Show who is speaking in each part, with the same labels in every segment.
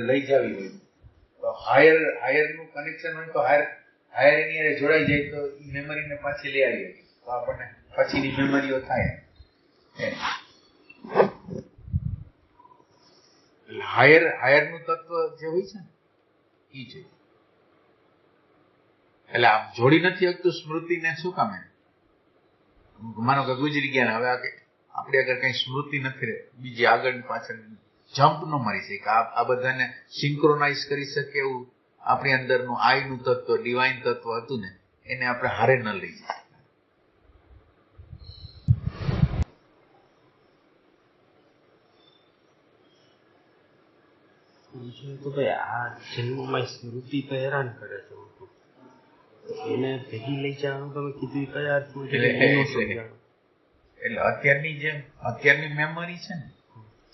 Speaker 1: લઈ જવી હોય તો હાયરનું કનેક્શન હોય તો હાયર એની હારે જોડાઈ જાય તો એ મેમરીને પાછી લઈ આવી તો આપણને પછીની મેમરીઓ થાય. હાયરનું તત્વ જે હોય છે ને એ છે. એટલે આમ જોડી નથી શકતું સ્મૃતિને શું કામ? માનો કે ગુજરી ગયા, હવે આપણે અગર કઈ સ્મૃતિ નથી રહે, બીજી આગળ પાછળ જમ્પ ન મારી શકે, આ બધાને સિંક્રોનાઇઝ કરી શકે એવું આપણી અંદરનું આઈનું તત્વ, ડિવાઇન તત્વ હતું ને, એને આપણે હારે ન લઈ જઈએ.
Speaker 2: તો ભાઈ આ જન્મમાં સ્મૃતિ તો હેરાન કરે છે, એને ભેગી લઈ જવાનું તમે કીધું કયા અર્થમાં?
Speaker 1: એટલે અત્યારની મેમરી છે ને,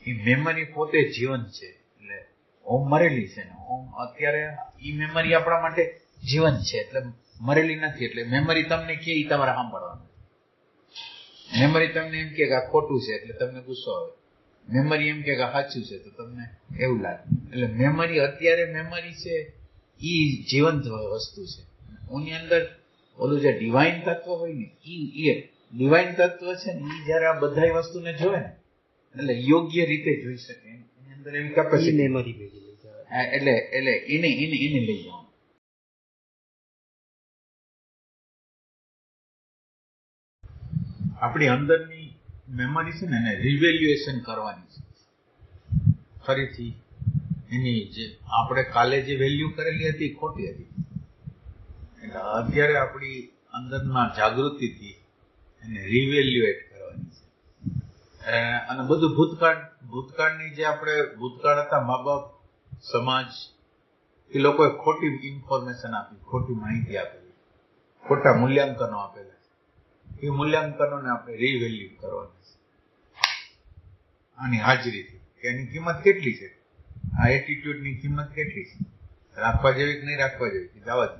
Speaker 1: એ મેમરી પોતે જીવન છે. એટલે ઓમ મરેલી છે ને, ઓમ અત્યારે ઈ મેમરી આપણા માટે જીવન છે, એટલે મરેલી નથી. એટલે મેમરી તમને કે ઈ તમારે સાંભળવાનું. મેમરી તમને એમ કે આ ખોટું છે એટલે તમને ગુસ્સો આવે. મેમરી એમ કે સાચું છે તો તમને એવું લાગે. એટલે મેમરી અત્યારે મેમરી છે ઈ જીવંત વસ્તુ છે. એની અંદર ઓલું જે ડિવાઇન તત્વ હોય ને, ઈ ડિવાઇન તત્વ છે ને, ઈ જયારે આ બધા વસ્તુને જોવે ને એટલે યોગ્ય રીતે જોઈ શકે. એની અંદર એવી કેપેસિટી
Speaker 2: મેમરી ભેગી લઈ જાય.
Speaker 1: એટલે એને લઈ જવાનું. આપણી અંદરની મેમરી છે ને એને રિવેલ્યુએશન કરવાની છે. ફરીથી એની જે આપણે કાલે જે વેલ્યુ કરેલી હતી ખોટી હતી. એટલે અત્યારે આપણી અંદરના જાગૃતિથી એને રિવેલ્યુએટ કરવાની છે. અને બધું ભૂતકાળની જે આપણે ભૂતકાળ હતા, મા બાપ, સમાજ, એ લોકોએ ખોટી ઇન્ફોર્મેશન આપી, ખોટી માહિતી આપેલી, ખોટા મૂલ્યાંકનો આપેલા. એ મૂલ્યાંકનોને આપણે રિવેલ્યુ કરવાની છે આની હાજરીથી, કે એની કિંમત કેટલી છે, આ એટીટ્યુડની કિંમત કેટલી છે, રાખવા જેવી કે નહીં રાખવા જેવી, જવા દે.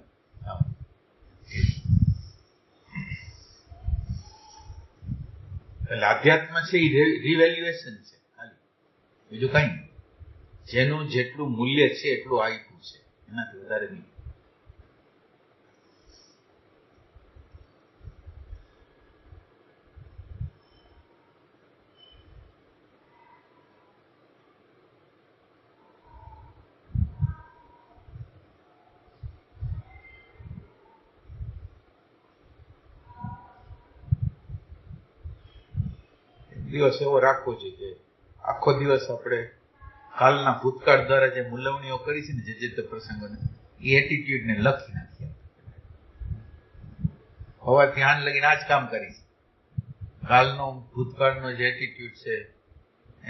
Speaker 1: એટલે અધ્યાત્મ છે એ રિવેલ્યુએશન છે ખાલી, બીજું કઈ નહીં. જેનું જેટલું મૂલ્ય છે એટલું આપ્યું છે, એનાથી વધારે નહીં. દિવસ એવો રાખવો જોઈએ કે આખો દિવસ આપણે કાલના ભૂતકાળ દ્વારા જે મૂલવણીઓ કરી છે ને, જે પ્રસંગોને, એ એટીટ્યુડને લખી નાખીએ. હવા ધ્યાન લગીને આ જ કામ કરીશ. કાલનો ભૂતકાળનો જે એટીટ્યુડ છે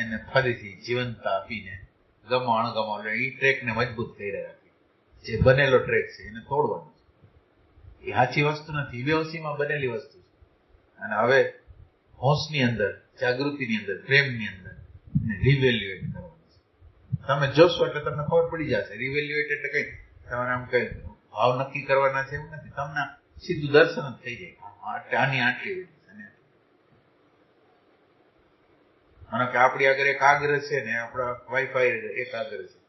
Speaker 1: એને ફરીથી જીવંતતા આપીને ગમો અણગમો એ ટ્રેકને મજબૂત કરી રાખી. જે બનેલો ટ્રેક છે એને તોડવાનો છે. એ સાચી વસ્તુ નથી, બેહોશીમાં બનેલી વસ્તુ છે. અને હવે હોશની અંદર, જાગૃતિની અંદર, પ્રેમની અંદર રિવેલ્યુએટ કરવાનું છે. તમે જોશો એટલે તમને ખબર પડી જશે. રિવેલ્યુએટ એટલે કઈ તમારે આમ કઈ ભાવ નક્કી કરવાના છે એવું નથી. તમને સીધું દર્શન જ થઈ જાય. આની આટલી અને કે આપણી આગળ એક આગ્રહ છે ને, આપણા વાઈફાઈ એક આગ્રહ છે,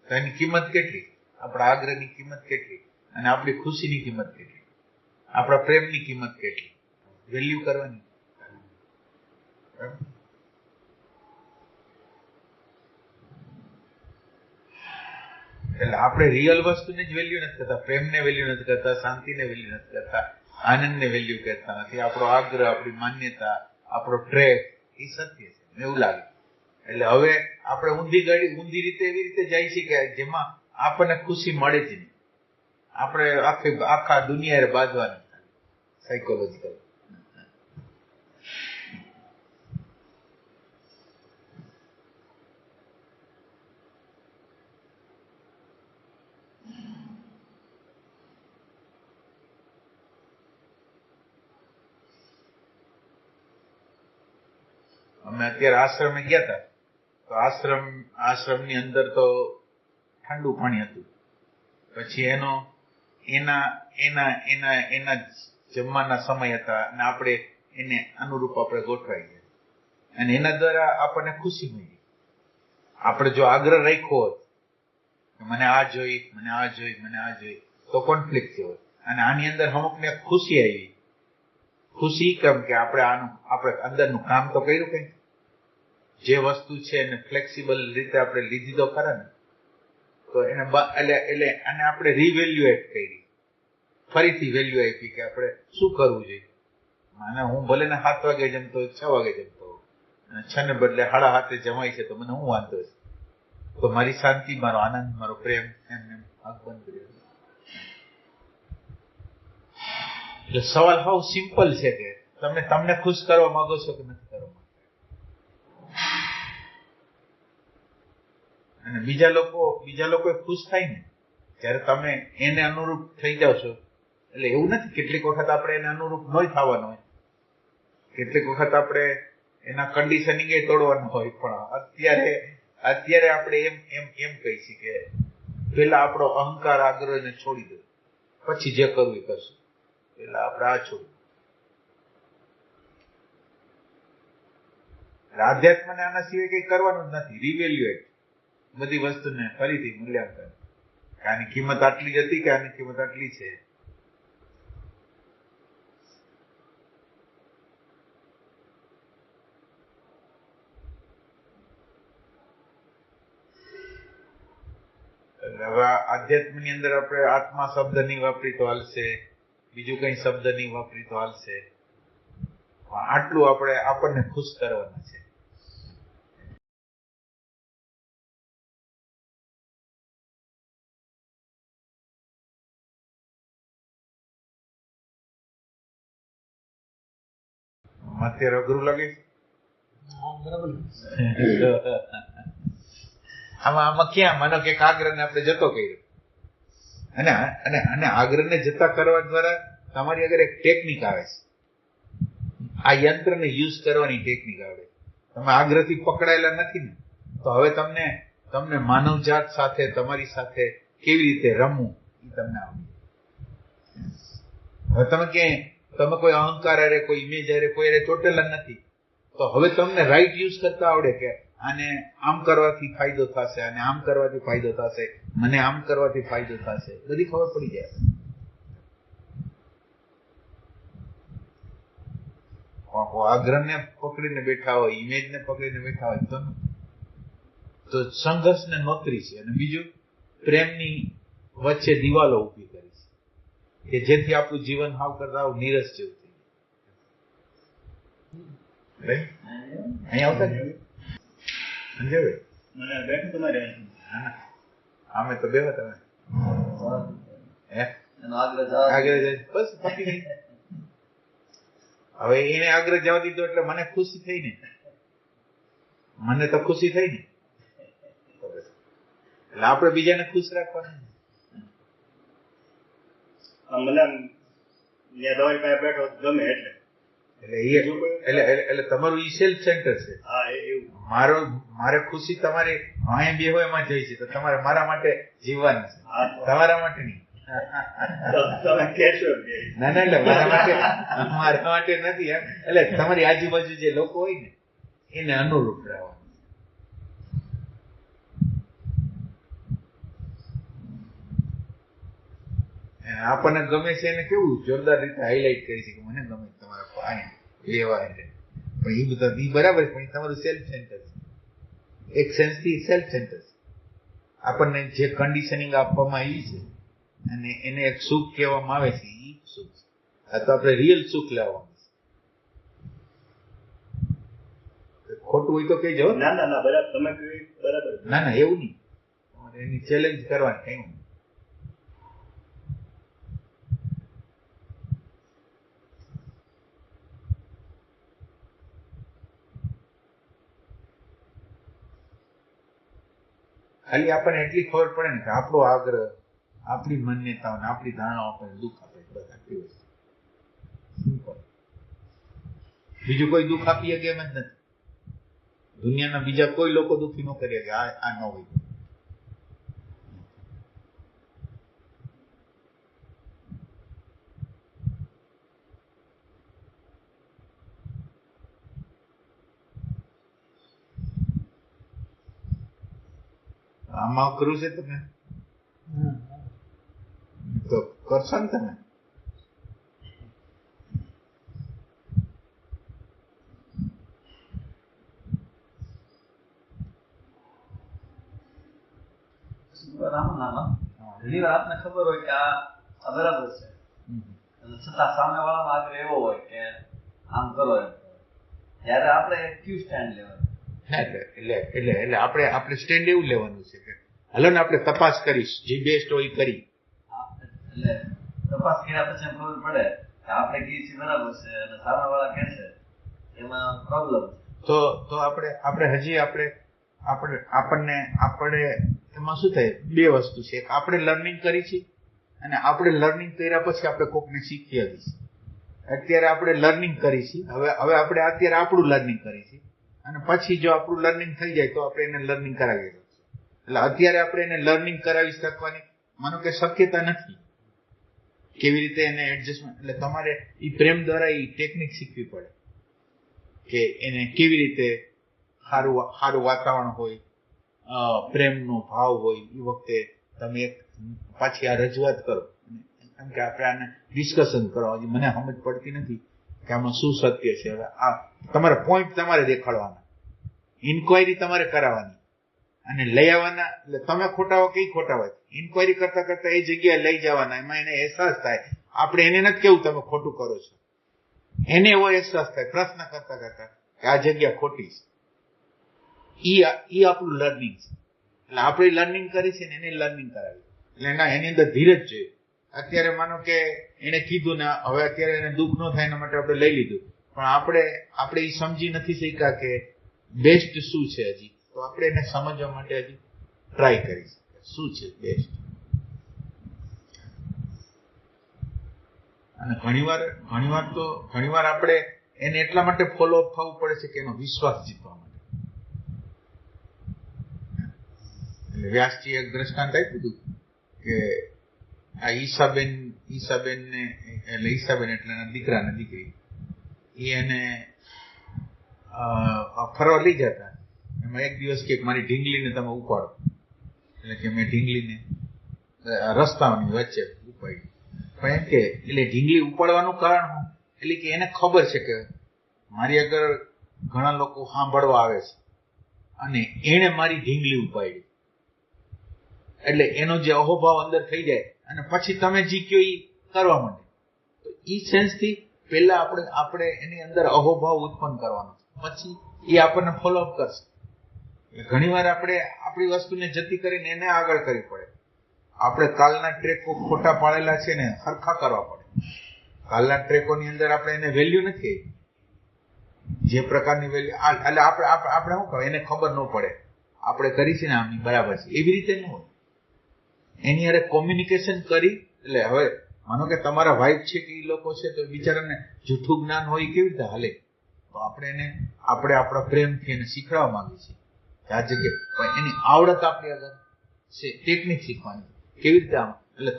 Speaker 1: તો એની કિંમત કેટલી, આપણા આગ્રહની કિંમત કેટલી, અને આપણી ખુશીની કિંમત કેટલી, આપણા પ્રેમની કિંમત કેટલી, વેલ્યુ કરવાની. એટલે આપણે રિયલ વસ્તુને જ વેલ્યુ નથી કરતા, પ્રેમને વેલ્યુ નથી કરતા, શાંતિને વેલ્યુ નથી કરતા, આનંદને વેલ્યુ કરતા નથી. આપણો આગ્રહ, આપણી માન્યતા, આપણો ટ્રેક એ સત્ય છે એવું લાગે. એટલે હવે આપણે ઊંધી રીતે એવી રીતે જાય છે કે જેમાં આપણને ખુશી મળે જ નહીં. આપણે આખા દુનિયાએ બાંધવાની સાયકોલોજીકલ. અમે અત્યારે આશ્રમે ગયા હતા, તો આશ્રમની અંદર તો ઠંડુ પાણી હતું. પછી એના જમવાના સમય હતા અને આપણે એને અનુરૂપ આપણે ગોઠવાઈ ગયા અને એના દ્વારા આપણને ખુશી મળી. આપણે જો આગ્રહ રાખ્યો હોત કે મને આ જોઈ, મને આ જોઈ, મને આ જોઈ, તો કોન્ફ્લિક્ટ થયો. અને આની અંદર અમુકને ખુશી આવી. ખુશી કેમ કે આપણે અંદરનું કામ તો કર્યું કઈ. જે વસ્તુ છે એને ફ્લેક્સિબલ રીતે આપણે લીધી તો ખરા ને. તો એને એટલે આને આપણે રિવેલ્યુએટ કરી, ફરીથી વેલ્યુ આપી કે આપણે શું કરવું જોઈએ. અને હું ભલે ને 7 વાગે જમતો હોય, 6 વાગે જમતો હોય, અને 6 ને બદલે 7:30 જમાય છે તો મને હું વાંધો છે. તો મારી શાંતિ, મારો આનંદ, મારો પ્રેમ એમને આંખ બંધ કરી. એટલે સવાલ બહુ સિમ્પલ છે કે તમને ખુશ કરવા માંગો છો કે નથી કરવા માંગો. અને બીજા લોકો ખુશ થાય ને ત્યારે તમે એને અનુરૂપ થઈ જાવ છો. એટલે એવું નથી, કેટલીક વખત આપણે એને અનુરૂપ ન થવાનું હોય, કેટલીક વખત આપણે એના કન્ડિશનિંગ એ તોડવાનું હોય. પણ અત્યારે આપણે એમ કહી છીએ કે પેલા આપણો અહંકાર, આગ્રહને છોડી દો, પછી જે કરવું એ કરશું. પેલા આપણે આ છોડ્યું. આધ્યાત્મને આના સિવાય કઈ કરવાનું જ નથી. રિવેલ્યુએટ બધી વસ્તુને ફરીથી મૂલ્યાંકન, કે આની કિંમત આટલી જ હતી કે આની કિંમત આટલી છે. એટલે હવે આધ્યાત્મની અંદર આપણે આત્મા શબ્દ નહીં વાપરી તો હાલશે, બીજું કઈ શબ્દ નહીં વાપરી તો હાલશે. આટલું આપણને ખુશ કરવાના છે. અત્યારે અઘરું લાગે છે. આમાં ક્યાં માનો કે આગ્રહને આપણે જતો કર્યો, અને આગ્રહને જતા કરવા દ્વારા તમારી આગળ એક ટેકનિક આવે છે. આ યંત્રને યુઝ કરવાની ટેકનિક આવે. તમે આગ્રહથી પકડાયેલા નથી ને, તો હવે તમને માનવજાત સાથે, તમારી સાથે કેવી રીતે રમવું એ તમને આવડે. હવે તમે કોઈ અહંકાર અરે, કોઈ ઇમેજ અરે, કોઈ અરે ચોટેલા નથી, તો હવે તમને રાઈટ યુઝ કરતા આવડે કે આને આમ કરવાથી ફાયદો થશે, આને આમ કરવાથી ફાયદો થશે, મને આમ કરવાથી ફાયદો થશે, બધી ખબર પડી જાય. આગ્રહને પકડીને બેઠા હોય, ઇમેજને પકડીને બેઠા હોય તો સંઘર્ષને નોતરી છે. અને બીજું, પ્રેમની વચ્ચે દિવાલો ઉભી કરી છે કે જેથી આપણું જીવન હાવ કરતા નીરસ જેવું થઈ જાય. અહીં આવતા સમજાવે અમે તો બેવા તમે બસ પતી ગઈ. હવે એને આગ્રહ જવા દીધો એટલે મને ખુશી થઈ ને, મને તો ખુશી થઈ ને. એટલે આપણે બીજાને ખુશ રાખવાનું. એટલે તમારું ઈ સેલ્ફ સેન્ટર છે. મારે ખુશી તમારે અહીંયા બે હોય એમાં જઈ છે, તો તમારે મારા માટે જીવવાનું છે, તમારા માટે નહીં. ના એટલે મારા માટે નથી એમ. એટલે તમારી આજુબાજુ જે લોકો હોય ને એને અનુરૂપ રહેવાનું. આપણને ગમે છે એને કેવું જોરદાર રીતે હાઈલાઈટ કરી છે કે મને ગમે તમારા લેવા, પણ એ બધા એ બરાબર છે, પણ એ તમારું સેલ્ફ સેન્ટર છે. એક સેન્સથી સેલ્ફ સેન્ટર છે. આપણને જે કન્ડિશનિંગ આપવામાં આવી છે અને એને એક સુખ કહેવામાં આવે છે, એ સુખ છે. આ તો આપણે રિયલ સુખ લેવાનું છે. ખોટું હોય તો કહેજો.
Speaker 2: ના બરાબર, તમે બરાબર.
Speaker 1: ના એવું નહીં, એની ચેલેન્જ કરવાની કઈ. ખાલી આપણને એટલી ખબર પડે ને કે આપણો આગ્રહ, આપણી માન્યતાઓ, આપણી ધારણાઓ આપણને દુઃખ આપે. બધા કેવું સિમ્પલ. બીજું કોઈ દુઃખ આપી શકે એમ જ નથી. દુનિયાના બીજા કોઈ લોકો દુઃખી ન કરી શકે. આ ન હોય. આમાં અઘરું છે તમે તો કરશો ને તમે.
Speaker 3: ઘણી વાર આપને ખબર હોય કે આ બરાબર છે, છતાં સામે વાળાનો આગ્રહ એવો હોય કે આમ કરો એમ. ત્યારે આપણે ક્યુ સ્ટેન્ડ લેવાનું?
Speaker 1: એટલે આપણે સ્ટેન્ડ એવું લેવાનું છે કે હાલો ને આપણે તપાસ કરીશ, જે બેસ્ટ હોય એ કરી.
Speaker 3: એટલે તપાસ કર્યા પછી એમ ખબર પડે કે આપણે કીએ છીએ બરાબર છે અને સામે વાળા કહે છે એમાં પ્રોબ્લેમ.
Speaker 1: તો આપણે હજી આપણને એમાં શું થાય, બે વસ્તુ છે. એક આપણે લર્નિંગ કરી છે અને આપણે લર્નિંગ કર્યા પછી આપણે કોકને શીખી હતી. અત્યારે આપણે લર્નિંગ કરી છે, હવે આપણે અત્યારે આપણું લર્નિંગ કરી છે અને પછી જો આપણું લર્નિંગ થઈ જાય તો આપણે એને લર્નિંગ કરાવી શકીએ. એટલે અત્યારે આપણે એને લર્નિંગ કરાવી શકવાની માનો કે શક્યતા નથી. કેવી રીતે એને એડજસ્ટમેન્ટ, એટલે તમારે એ પ્રેમ દ્વારા એ ટેકનિક શીખવી પડે કે એને કેવી રીતે સારું વાતાવરણ હોય, પ્રેમનો ભાવ હોય, એ વખતે તમે એક પાછી આ રજૂઆત કરો. કેમ કે આપણે આને ડિસ્કશન કરો. હજી મને સમજ પડતી નથી કે આમાં શું સત્ય છે. હવે આ તમારે પોઈન્ટ તમારે દેખાડવાના, ઇન્ક્વાયરી તમારે કરાવવાની અને લઈ આવવાના. એટલે તમે ખોટા હોય કે ખોટા હોય, ઇન્ક્વાયરી કરતા કરતા એ જગ્યાએ લઈ જવાના. એમાં એને અહેસાસ થાય. આપણે એને નથી કેવું તમે ખોટું કરો છો, એને એવો અહેસાસ થાય પ્રશ્ન કરતા કરતા કે આ જગ્યા ખોટી છે. ઈ આપણું લર્નિંગ છે. એટલે આપણે લર્નિંગ કરી છે ને એને લર્નિંગ કરાવી. એટલે એની અંદર ધીરજ જોઈએ. અત્યારે માનો કે એને કીધું ને હવે અત્યારે એને દુઃખ ન થાય એના માટે આપણે લઈ લીધું, પણ આપણે એ સમજી નથી શક્યા કે બેસ્ટ શું છે હજી. તો આપણે એને સમજવા માટે હજી ટ્રાય કરી શકીએ શું છે બેસ્ટ. અને ઘણીવાર આપણે એને એટલા માટે ફોલોઅપ થવું પડે છે કે એનો વિશ્વાસ જીતવા માટે. એટલે વ્યાસજી એક દ્રષ્ટાંત આપ્યું હતું કે આ ઈસાબેન એટલે એના દીકરા ને દીકરી એને ફરવા લઈ જતા. એમાં એક દિવસ કે મારી ઢીંગલીને તમે ઉપાડો, એટલે કે મેં ઢીંગલીને રસ્તાની વચ્ચે ઉપાડી. પણ એમ કે એટલે ઢીંગલી ઉપાડવાનું કારણ શું, એટલે કે એને ખબર છે કે મારી આગળ ઘણા લોકો સાંભળવા આવે છે અને એને મારી ઢીંગલી ઉપાડી. એટલે એનો જે અહોભાવ અંદર થઈ જાય અને પછી તમે જી કયો એ કરવા માંડે. તો એ સેન્સથી પહેલા આપણે એની અંદર અહોભાવ ઉત્પન્ન કરવાનો, પછી એ આપણને ફોલોઅપ કરશે. ઘણી વાર આપણે આપણી વસ્તુને જતી કરીને એને આગળ કરવી પડે. આપણે કાલના ટ્રેકો ખોટા પાડેલા છે ને સરખા કરવા પડે. કાલના ટ્રેકોની અંદર આપણે એને વેલ્યુ નથી, જે પ્રકારની વેલ્યુ એટલે આપણે શું કહે એને ખબર ન પડે આપણે કરી છે ને આમની બરાબર છે, એવી રીતે ન હોય. એની હારે કોમ્યુનિકેશન કરી. એટલે હવે માનો કે તમારા વાઇફ છે કે એ લોકો છે તો બિચારાને જૂઠું જ્ઞાન હોય કેવી રીતે હાલે. તો આપણે આપણા પ્રેમથી એને શીખવાડવા માંગીએ છીએ કે આ જગ્યાએ એની આવડત આપણી આગળ છે, ટેકનિક શીખવાની કેવી રીતે આમ. એટલે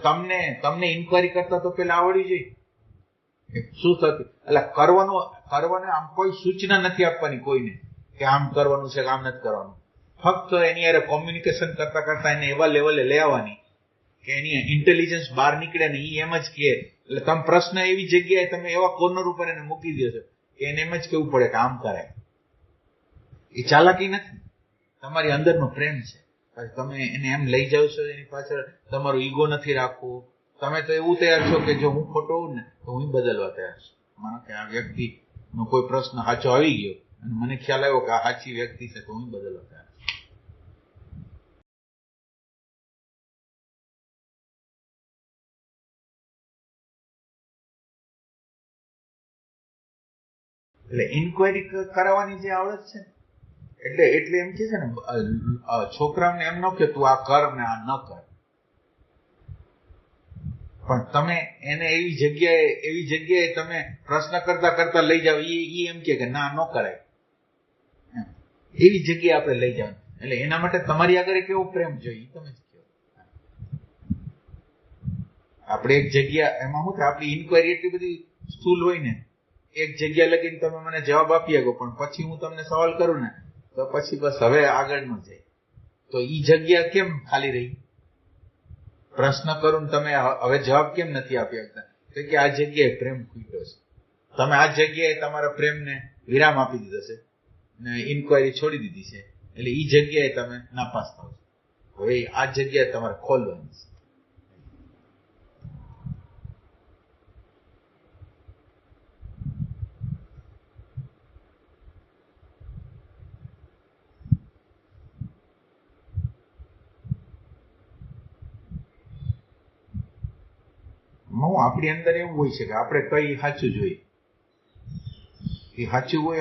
Speaker 1: તમને ઇન્ક્વાયરી કરતા તો પેલા આવડવી જોઈએ શું થતું. એટલે કરવાનું આમ કોઈ સૂચના નથી આપવાની કોઈને કે આમ કરવાનું છે કે આમ નથી કરવાનું. ફક્ત એની હારે કોમ્યુનિકેશન કરતા એને એવા લેવલે લઈ આવવાની કે એની ઇન્ટેલિજન્સ બહાર નીકળે ને એ એમ જ કહે. એટલે તમે પ્રશ્ન એવી જગ્યાએ તમે એવા કોર્નર ઉપર એને મૂકી દો છો કે એને એમ જ કેવું પડે કે આમ કરાય. એ ચાલાકી નથી, તમારી અંદરનો પ્રેમ છે. તમે એને એમ લઈ જાવ છો, એની પાછળ તમારો ઈગો નથી રાખવો. તમે તો એવું તૈયાર છો કે જો હું ખોટો હોઉં ને તો હું બદલવા તૈયાર છું. માનો કે આ વ્યક્તિનો કોઈ પ્રશ્ન સાચો આવી ગયો અને મને ખ્યાલ આવ્યો કે આ સાચી વ્યક્તિ છે તો હું બદલવા તૈયાર છું. એટલે ઇન્ક્વાયરી કરાવવાની જે આવડત છે એટલે એમ કે છે ને છોકરાઓને એમ ન કે તું આ કર ને આ ન કર, પણ તમે એને એવી જગ્યાએ તમે પ્રશ્ન કરતા લઈ જાઓ. એ એમ કે ના ન કરાય, એવી જગ્યાએ આપણે લઈ જવાનું. એટલે એના માટે તમારી આગળ કેવો પ્રેમ જોઈએ તમે જ કહો. આપણે એક જગ્યા એમાં શું થાય, આપણી ઇન્ક્વાયરી એટલી બધી સ્થૂલ હોય ને, એક જગ્યા લગીને તમે મને જવાબ આપી શકો પણ પછી હું તમને સવાલ કરું ને તો પછી બસ હવે આગળ ન જાય. તો ઈ જગ્યા કેમ ખાલી રહી? પ્રશ્ન કરું તમે હવે જવાબ કેમ નથી આપી શકતા? તો કે આ જગ્યાએ પ્રેમ ખૂટ્યો છે. તમે આ જગ્યાએ તમારા પ્રેમને વિરામ આપી દીધો છે ને ઇન્કવાયરી છોડી દીધી છે, એટલે એ જગ્યાએ તમે નાપાસ થાવ છો. હવે આ જગ્યાએ તમારે ખોલવાની છે. આપણી અંદર એવું હોય છે કે આપણે કઈ સાચું જોઈએ, એ સાચું હોય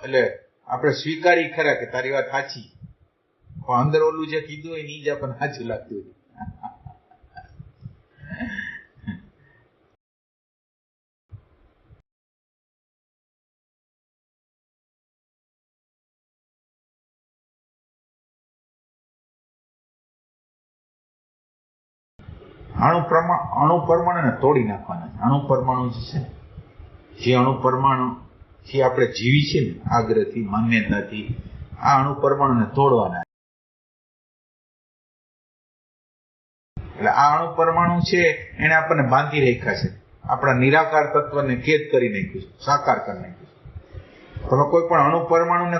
Speaker 1: એટલે આપણે સ્વીકારી ખરા કે તારી વાત સાચી, પણ અંદર ઓલું જે કીધું હોય ને એ જ આપણને સાચું લાગતું હોય. અણુ પરમાણુને તોડી નાખવાના છે. અણુ પરમાણુ જે છે, જે અણુ પરમાણુ થી આપણે જીવી છે ને આગ્રહથી, માન્યતાથી, આ અણુ પરમાણુને તોડવાના. એટલે આ અણુ પરમાણુ છે એને આપણને બાંધી રાખ્યા છે, આપણા નિરાકાર તત્વને કેદ કરી નાખ્યું છે, સાકાર કરી નાખ્યું છે. તમે કોઈ પણ અણુ પરમાણુને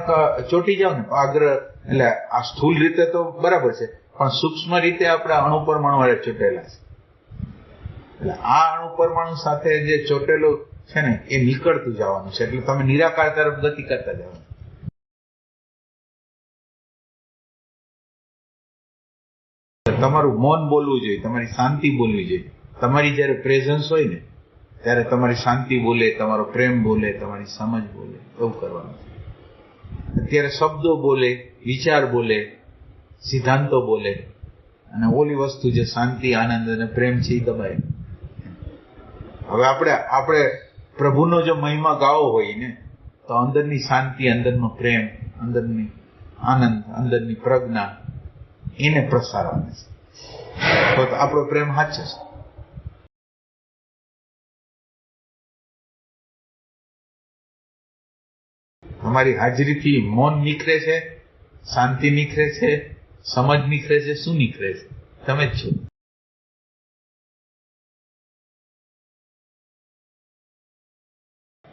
Speaker 1: ચોટી જાવ ને આગ્રહ, એટલે આ સ્થૂળ રીતે તો બરાબર છે, પણ સૂક્ષ્મ રીતે આપણા અણુ પરમાણુ વડે ચોટેલા છે. એટલે આ અણુ પરમાણુ સાથે જે ચોટેલું છે ને એ નીકળતું જવાનું છે, એટલે તમે નિરાકાર તરફ ગતિ કરતા જવાનું. તમારું મૌન બોલવું જોઈએ, તમારી શાંતિ બોલવી જોઈએ. તમારી જયારે પ્રેઝન્સ હોય ને ત્યારે તમારી શાંતિ બોલે, તમારો પ્રેમ બોલે, તમારી સમજ બોલે, એવું કરવાનું છે. અત્યારે શબ્દો બોલે, વિચાર બોલે, સિદ્ધાંતો બોલે, અને ઓલી વસ્તુ જે શાંતિ, આનંદ અને પ્રેમ છે એ દબાય. હવે આપણે પ્રભુનો જો મહિમા ગાવો હોય ને તો અંદરની શાંતિ, અંદરનો પ્રેમ, અંદરની આનંદ, અંદરની પ્રજ્ઞા એને પ્રસારવાનું છે, તો આપણો પ્રેમ સાચો છે. તમારી હાજરીથી મૌન નીકળે છે, શાંતિ નીકળે છે, સમજ નીકળે છે, શું નીકળે છે? તમે જ છો.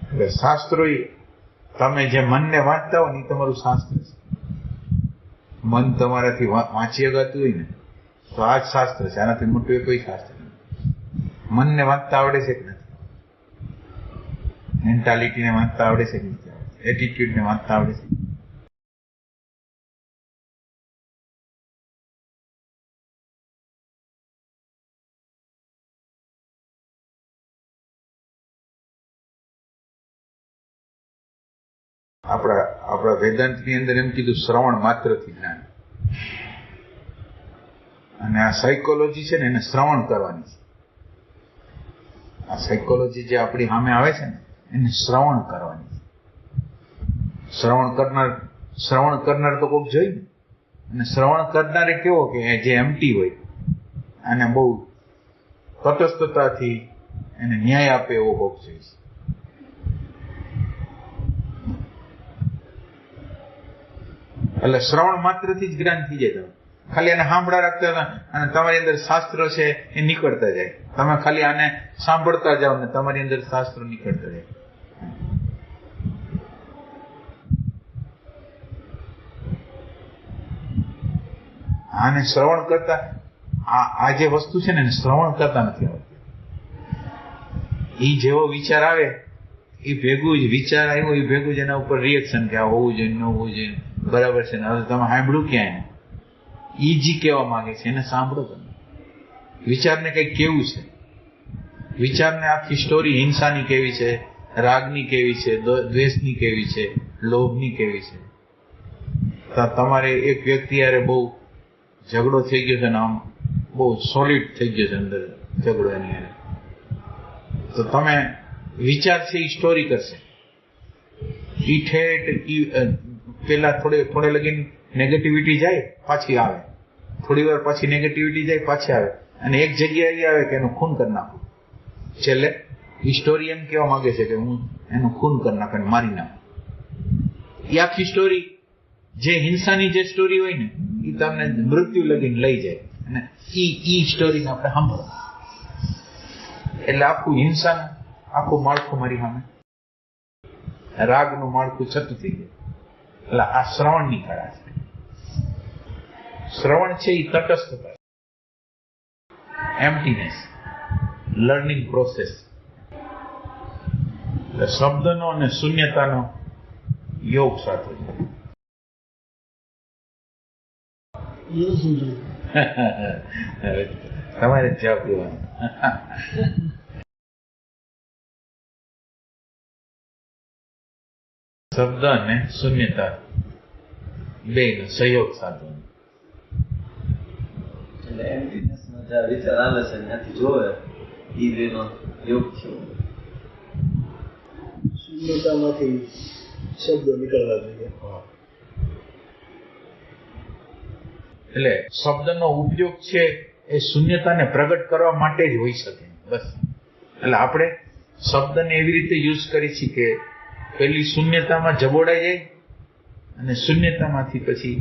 Speaker 1: એટલે શાસ્ત્રો, તમે જે મનને વાંચતા હોય ને એ તમારું શાસ્ત્ર છે. મન તમારાથી વાંચી અગાતું હોય ને તો આ જ શાસ્ત્ર છે, આનાથી મોટું એ કોઈ શાસ્ત્ર નથી. મનને વાંચતા આવડે છે કે નથી? મેન્ટાલિટીને વાંચતા આવડે છે કે નથી? એટીટ્યુડને વાંચતા આવડે છે? આપણા વેદાંતની અંદર એમ કીધું શ્રવણ માત્રથી જ્ઞાન. અને આ સાયકોલોજી છે ને એને શ્રવણ કરવાની છે. આ સાયકોલોજી જે આપણી સામે આવે છે ને એને શ્રવણ કરવાની છે. શ્રવણ કરનાર તો કોઈક જોઈ ને. અને શ્રવણ કરનારે કેવો કે જે એમ્પ્ટી હોય, અને બહુ તટસ્થતાથી એને ન્યાય આપે એવો કોઈક જોઈએ. એટલે શ્રવણ માત્રથી જ જ્ઞાન થઈ જાય. તમે ખાલી આને સાંભળા રાખતા હતા અને તમારી અંદર શાસ્ત્રો છે એ નીકળતા જાય. તમે ખાલી આને સાંભળતા જાઓ ને તમારી અંદર શાસ્ત્રો નીકળતા જાય. આને શ્રવણ કરતા, આ જે વસ્તુ છે ને એને શ્રવણ કરતા નથી આવડતું. એ જેવો વિચાર આવે એ ભેગું જ, વિચાર આવ્યો એ ભેગું જ એના ઉપર રિએક્શન કે આ હોવું જોઈએ, ન હોવું જોઈએ, બરાબર છે ને, હવે તમે સાંભળ્યું ક્યાં એને? ઈ જી કહેવા માંગે છે એને સાંભળો તમે. વિચારને કંઈક કેવું છે, વિચારને આખી સ્ટોરી હિંસાની કેવી છે, રાગની કેવી છે, દ્વેષની કેવી છે, લોભની કેવી છે. તમારે એક વ્યક્તિ યારે બહુ ઝઘડો થઈ ગયો છે ને, આમ બહુ સોલિડ થઈ ગયો છે અંદર ઝઘડો એની યારે, તો તમે વિચાર છે એ સ્ટોરી કરશે. ઈ ઠેઠ પેલા થોડે લગીન નેગેટિવિટી જાય પાછી આવે, થોડી વાર પછી નેગેટિવિટી જાય પાછી આવે, અને એક જગ્યાએ એ આવે કે એનું ખૂન કરી નાખું. છેલ્લે એ સ્ટોરી એમ કહેવા માંગે છે કે હું એનું ખૂન કરી નાખું, મારી નાખું. એ આખી સ્ટોરી જે હિંસાની જે સ્ટોરી હોય ને એ તમને મૃત્યુ લગીને લઈ જાય, ને ઈ સ્ટોરીને આપણે સાંભળો એટલે આખું હિંસાનું આખું માળખું મારી સામે, રાગનું માળખું છતું થઈ ગયું. એટલે આ શ્રવણની કળા છે. શ્રવણ છે એ તટસ્થતા, એમ્પ્ટીનેસ, લર્નિંગ પ્રોસેસ. એટલે શબ્દનો અને શૂન્યતાનો યોગ સાથે તમારે જવાબ દેવાનો. શબ્દ અને શૂન્યતા બેનો સહયોગ સાધવાનો.
Speaker 3: એટલે એમ્પ્ટીનેસનો જે વિચાર આવે છે ત્યાંથી જોવે એ બેનો યોગ છે.
Speaker 4: શૂન્યતામાંથી શબ્દો નીકળવા જોઈએ.
Speaker 1: એટલે શબ્દનો ઉપયોગ છે એ શૂન્યતાને પ્રગટ કરવા માટે જ હોઈ શકે, બસ. એટલે આપણે શબ્દને એવી રીતે યુઝ કરી છીએ કે પેલી શૂન્યતામાં જબોડાઈ જાય અને શૂન્યતામાંથી પછી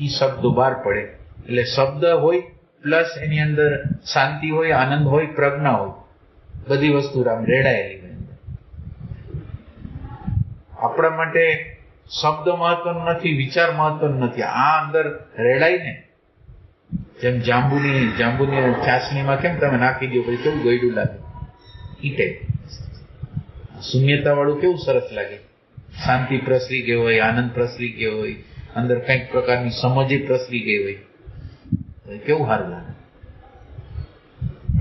Speaker 1: એ શબ્દો બહાર પડે. એટલે શબ્દ હોય પ્લસ એની અંદર શાંતિ હોય, આનંદ હોય, પ્રજ્ઞા હોય, બધી વસ્તુ આમ રેડાયેલી હોય. આપણા માટે શબ્દ મહત્વનો નથી, વિચાર મહત્વનો નથી. આ અંદર રેડાય ને, જેમ જાંબુની ચાસણીમાં કેમ તમે નાખી દો પછી કેવું ગયડું લાગે, ઈ ટાઈપ. શૂન્યતા વાળું કેવું સરસ લાગે, શાંતિ પ્રસરી ગઈ હોય, આનંદ પ્રસરી ગયો હોય, અંદર કંઈક પ્રકારની સમજ પ્રસરી ગઈ હોય, કેવું સારું લાગે.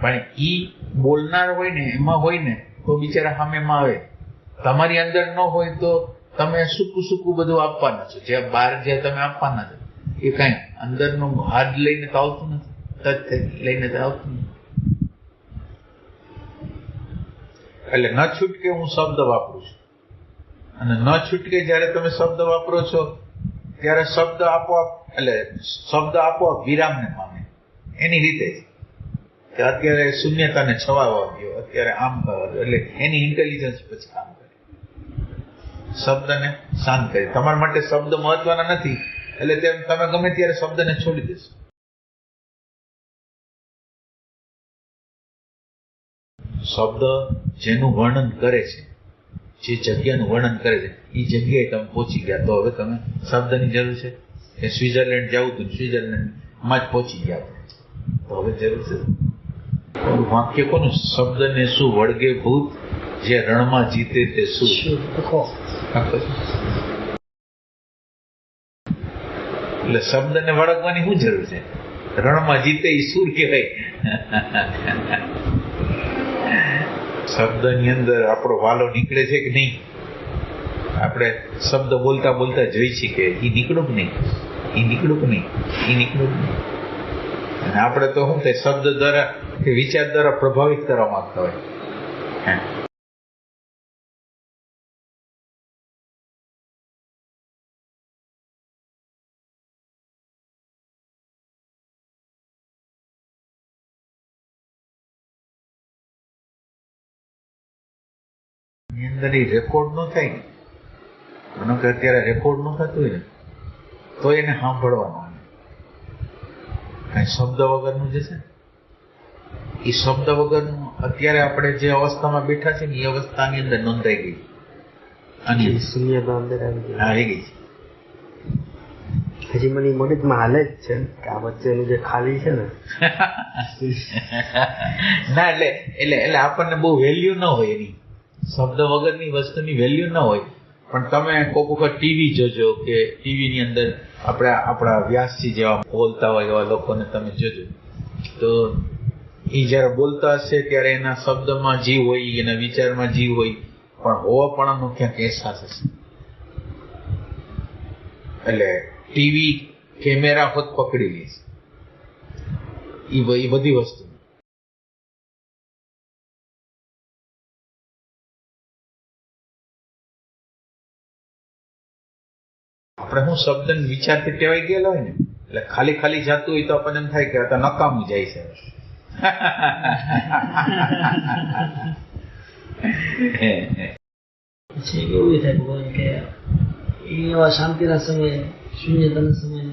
Speaker 1: પણ ઈ બોલનાર હોય ને, એમાં હોય ને તો બિચારા સામેમાં આવે. તમારી અંદર ન હોય તો તમે સૂકું બધું આપવાના છો. જે બહાર જે તમે આપવાના છો એ કઈ અંદરનું હાથ લઈને તો આવતું નથી, તત્ લઈને તો આવતું નથી. એટલે ન છૂટકે હું શબ્દ વાપરું છું, અને ન છૂટકે જયારે તમે શબ્દ વાપરો છો ત્યારે શબ્દ આપોઆપ વિરામને પામે. એની રીતે કે અત્યારે શૂન્યતાને છવાવા ગયો, અત્યારે આમ કરવા દો, એટલે એની ઇન્ટેલિજન્સ પછી કામ કરે, શબ્દને શાંત કરે. તમારા માટે શબ્દ મહત્વના નથી એટલે તમે ગમે ત્યારે શબ્દને છોડી દેશો. શબ્દ જેનું વર્ણન કરે છે, જે જગ્યાનું વર્ણન કરે છે, એ જગ્યાએ તમે પહોંચી ગયા તો હવે તમે શબ્દની જરૂર છે. કે સ્વિટરલેન્ડ જવું હતું, સ્વિટરલેન્ડમાં જ પહોંચી ગયા તો હવે જરૂર છે. વાક્ય કોનું? શબ્દને શું વળગે ભૂત, જે રણમાં જીતે તે શું. એટલે શબ્દને વળગવાની શું જરૂર છે? રણમાં જીતે એ સુર કહેવાય. શબ્દની અંદર આપણો વાલો નીકળે છે કે નહીં? આપણે શબ્દ બોલતા બોલતા જોઈ છીએ કે એ નીકળું કે નહીં, એ નીકળું કે નહીં, એ નીકળું કે નહીં. અને આપણે તો શું થાય, શબ્દ દ્વારા કે વિચાર દ્વારા પ્રભાવિત કરવા માંગતા હોય. એની અંદર એ રેકોર્ડ ન થાય ને, માનો કે અત્યારે રેકોર્ડ ન થતું હોય ને તો એને સાંભળવાનું. કઈ શબ્દ વગરનું જે છે એ શબ્દ વગરનું અત્યારે આપણે જે અવસ્થામાં બેઠા છે ને એ અવસ્થાની અંદર નોંધાઈ ગઈ, અને
Speaker 2: શૂન્યતા અંદર આવી ગઈ.
Speaker 1: આવી ગઈ છે.
Speaker 2: હજી મને મગજમાં હાલે જ છે કે આ વચ્ચેનું જે ખાલી છે ને
Speaker 1: ના, એટલે આપણને બહુ વેલ્યુ ન હોય એની. શબ્દ વગરની વસ્તુની વેલ્યુ ન હોય. પણ તમે કોઈક વખત ટીવી જોજો કે ટીવીની અંદર આપણા વ્યાસજી જેવા બોલતા હોય એવા લોકોને તમે જોજો, તો એ જયારે બોલતા હશે ત્યારે એના શબ્દમાં જીવ હોય, એના વિચારમાં જીવ હોય, પણ હોવાપણાનો ક્યાંક અહેસાસ હશે. એટલે ટીવી કેમેરા હોત પકડી લે એ બધી વસ્તુ. આપણે હું શબ્દ વિચારથી ટેવાઈ ગયેલા હોય ને, એટલે ખાલી ખાલી જતું હોય તો આપણને એમ થાય કે આ તો નકામું જાય છે.
Speaker 4: પછી એવું થાય ભગવાન કે એવા શાંતિના સમયે, શૂન્યતાના સમયે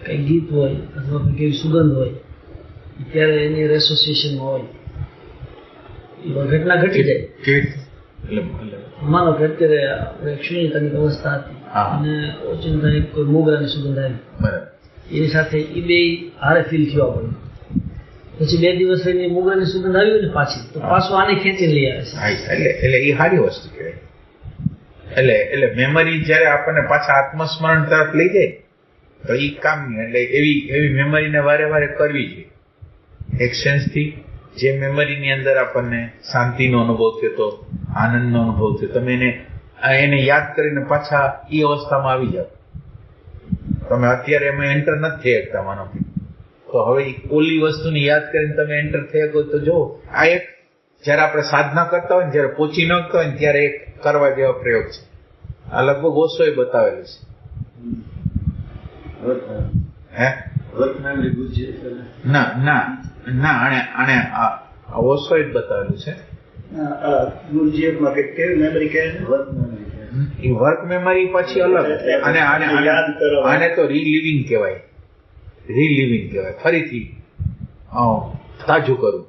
Speaker 4: કઈ ગીત હોય અથવા કેવી સુગંધ હોય ત્યારે એની એસોસિએશનમાં હોય એ ઘટના ઘટી જાય. માનો કે અત્યારે આપણે એક શૂન્યતાની અવસ્થા હતી
Speaker 1: હા.
Speaker 4: અને ઓચિંતા કોઈ મોગરાની સુગંધ આવી,
Speaker 1: બરાબર.
Speaker 4: એની સાથે એ બે હારે ફીલ થવા પડે. પછી 2 દિવસ રહીને મોગરાની સુગંધ આવી ને પાછી, તો પાછું આને ખેંચીને લઈ આવે છે.
Speaker 1: હા, એટલે એ સારી વસ્તુ કહેવાય. એટલે મેમરી જયારે આપણને પાછા આત્મસ્મરણ તરફ લઈ જાય તો એ કામની, એટલે એવી મેમરીને વારે વારે કરવી જોઈએ. એક સેન્સથી જે મેમરીની અંદર આપણને શાંતિનો અનુભવ થયો હતો, આનંદનો અનુભવ થયો, તમે એને યાદ કરીને પાછા એ અવસ્થામાં આવી જાઓ. તમે અત્યારે એમાં એન્ટર નથી થઈ શકતા માનો, તો હવે ઓલી વસ્તુને યાદ કરીને તમે એન્ટર થઈ શકો. તો જો આ એક જયારે આપણે સાધના કરતા હોય ને, જયારે પહોંચી ન કરતા હોય ને, ત્યારે એક કરવા જેવા પ્રયોગ છે. આ લગભગ ઓશોએ બતાવેલું છે. હે? ના આને ઓશોએ જ બતાવેલું છે. એ વર્ક મેમરી પછી અલગ, અને આને તો રીલિવિંગ કહેવાય. ફરીથી તાજું કરું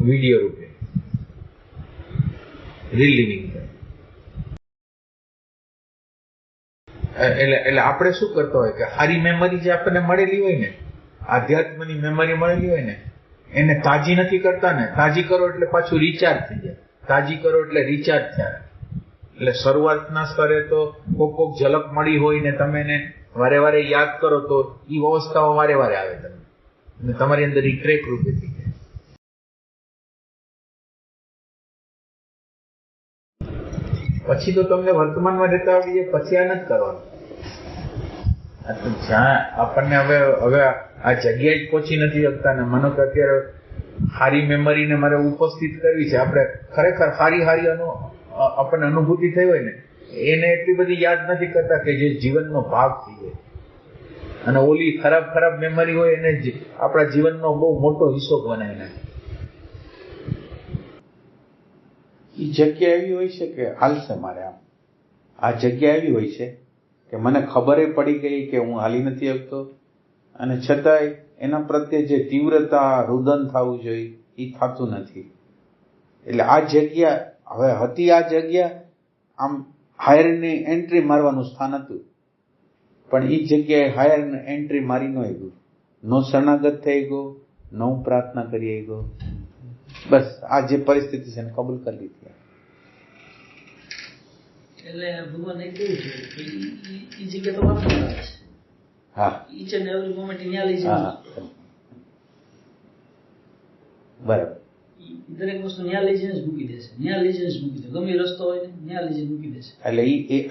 Speaker 1: વિડીયો રૂપે રીલિવિંગ. એટલે આપણે શું કરતા હોય કે સારી મેમરી જે આપણને મળેલી હોય ને, આધ્યાત્મની મેમરી મળેલી હોય ને, એને તાજી નથી કરતા ને. તાજી કરો એટલે પાછું રિચાર્જ થઈ જાય, તાજી કરો એટલે રિચાર્જ થાય. એટલે શરૂઆતના સ્તરે તો કોક ઝલક મળી હોય ને તમે એને વારે વારે યાદ કરો તો એ અવસ્થાઓ વારે વારે આવે તમને, અને તમારી અંદર એ ક્રેક રૂપે થઈ જાય. પછી તો તમને વર્તમાનમાં રહેતા આવડી જાય, પછી આ નથી કરવાનું. જ્યાં આપણને હવે આ જગ્યાએ જ પહોંચી નથી શકતા ને, માનો કે અત્યારે સારી મેમરીને મારે ઉપસ્થિત કરવી છે, આપણે ખરેખર સારી આપણને અનુભૂતિ થઈ હોય ને, એને એટલી બધી યાદ નથી કરતા કે જે જીવનનો ભાગ થઈ જાય. અને ઓલી ખરાબ મેમરી હોય એને આપણા જીવનનો બહુ મોટો હિસ્સો બનાવી નાખે. એ જગ્યા એવી હોય છે કે હાલશે મારે, આ જગ્યા એવી હોય છે કે મને ખબર પડી ગઈ કે હું હાલી નથી શકતો, અને છતાંય એના પ્રત્યે જે તીવ્રતા, રુદન થવું જોઈએ એ થતું નથી. એટલે આ જગ્યા હવે હતી, આ જગ્યા આમ હાયરની એન્ટ્રી મારવાનું સ્થાન હતું, પણ એ જગ્યાએ હાયર એન્ટ્રી મારી ન ગયું, નો શરણાગત થઈ ગયો, નો પ્રાર્થના કરી ગયો. બસ આ જે પરિસ્થિતિ છે એને કબૂલ કરી લીધી.
Speaker 4: એટલે ભગવાન એ કેવું છે કે એ જગ્યા તો વાપરવા આવે છે.
Speaker 1: હા,
Speaker 4: ઈચ એન્ડ એવરી મોમેન્ટ ત્યાં લઈ જાય.
Speaker 1: બરાબર.
Speaker 4: દરેક વસ્તુ ત્યાં લઈ જઈને જ મૂકી દેશે, ત્યાં લઈ જઈને જ મૂકી દે. ગમે રસ્તો હોય ને ત્યાં લઈ જઈને મૂકી દેશે.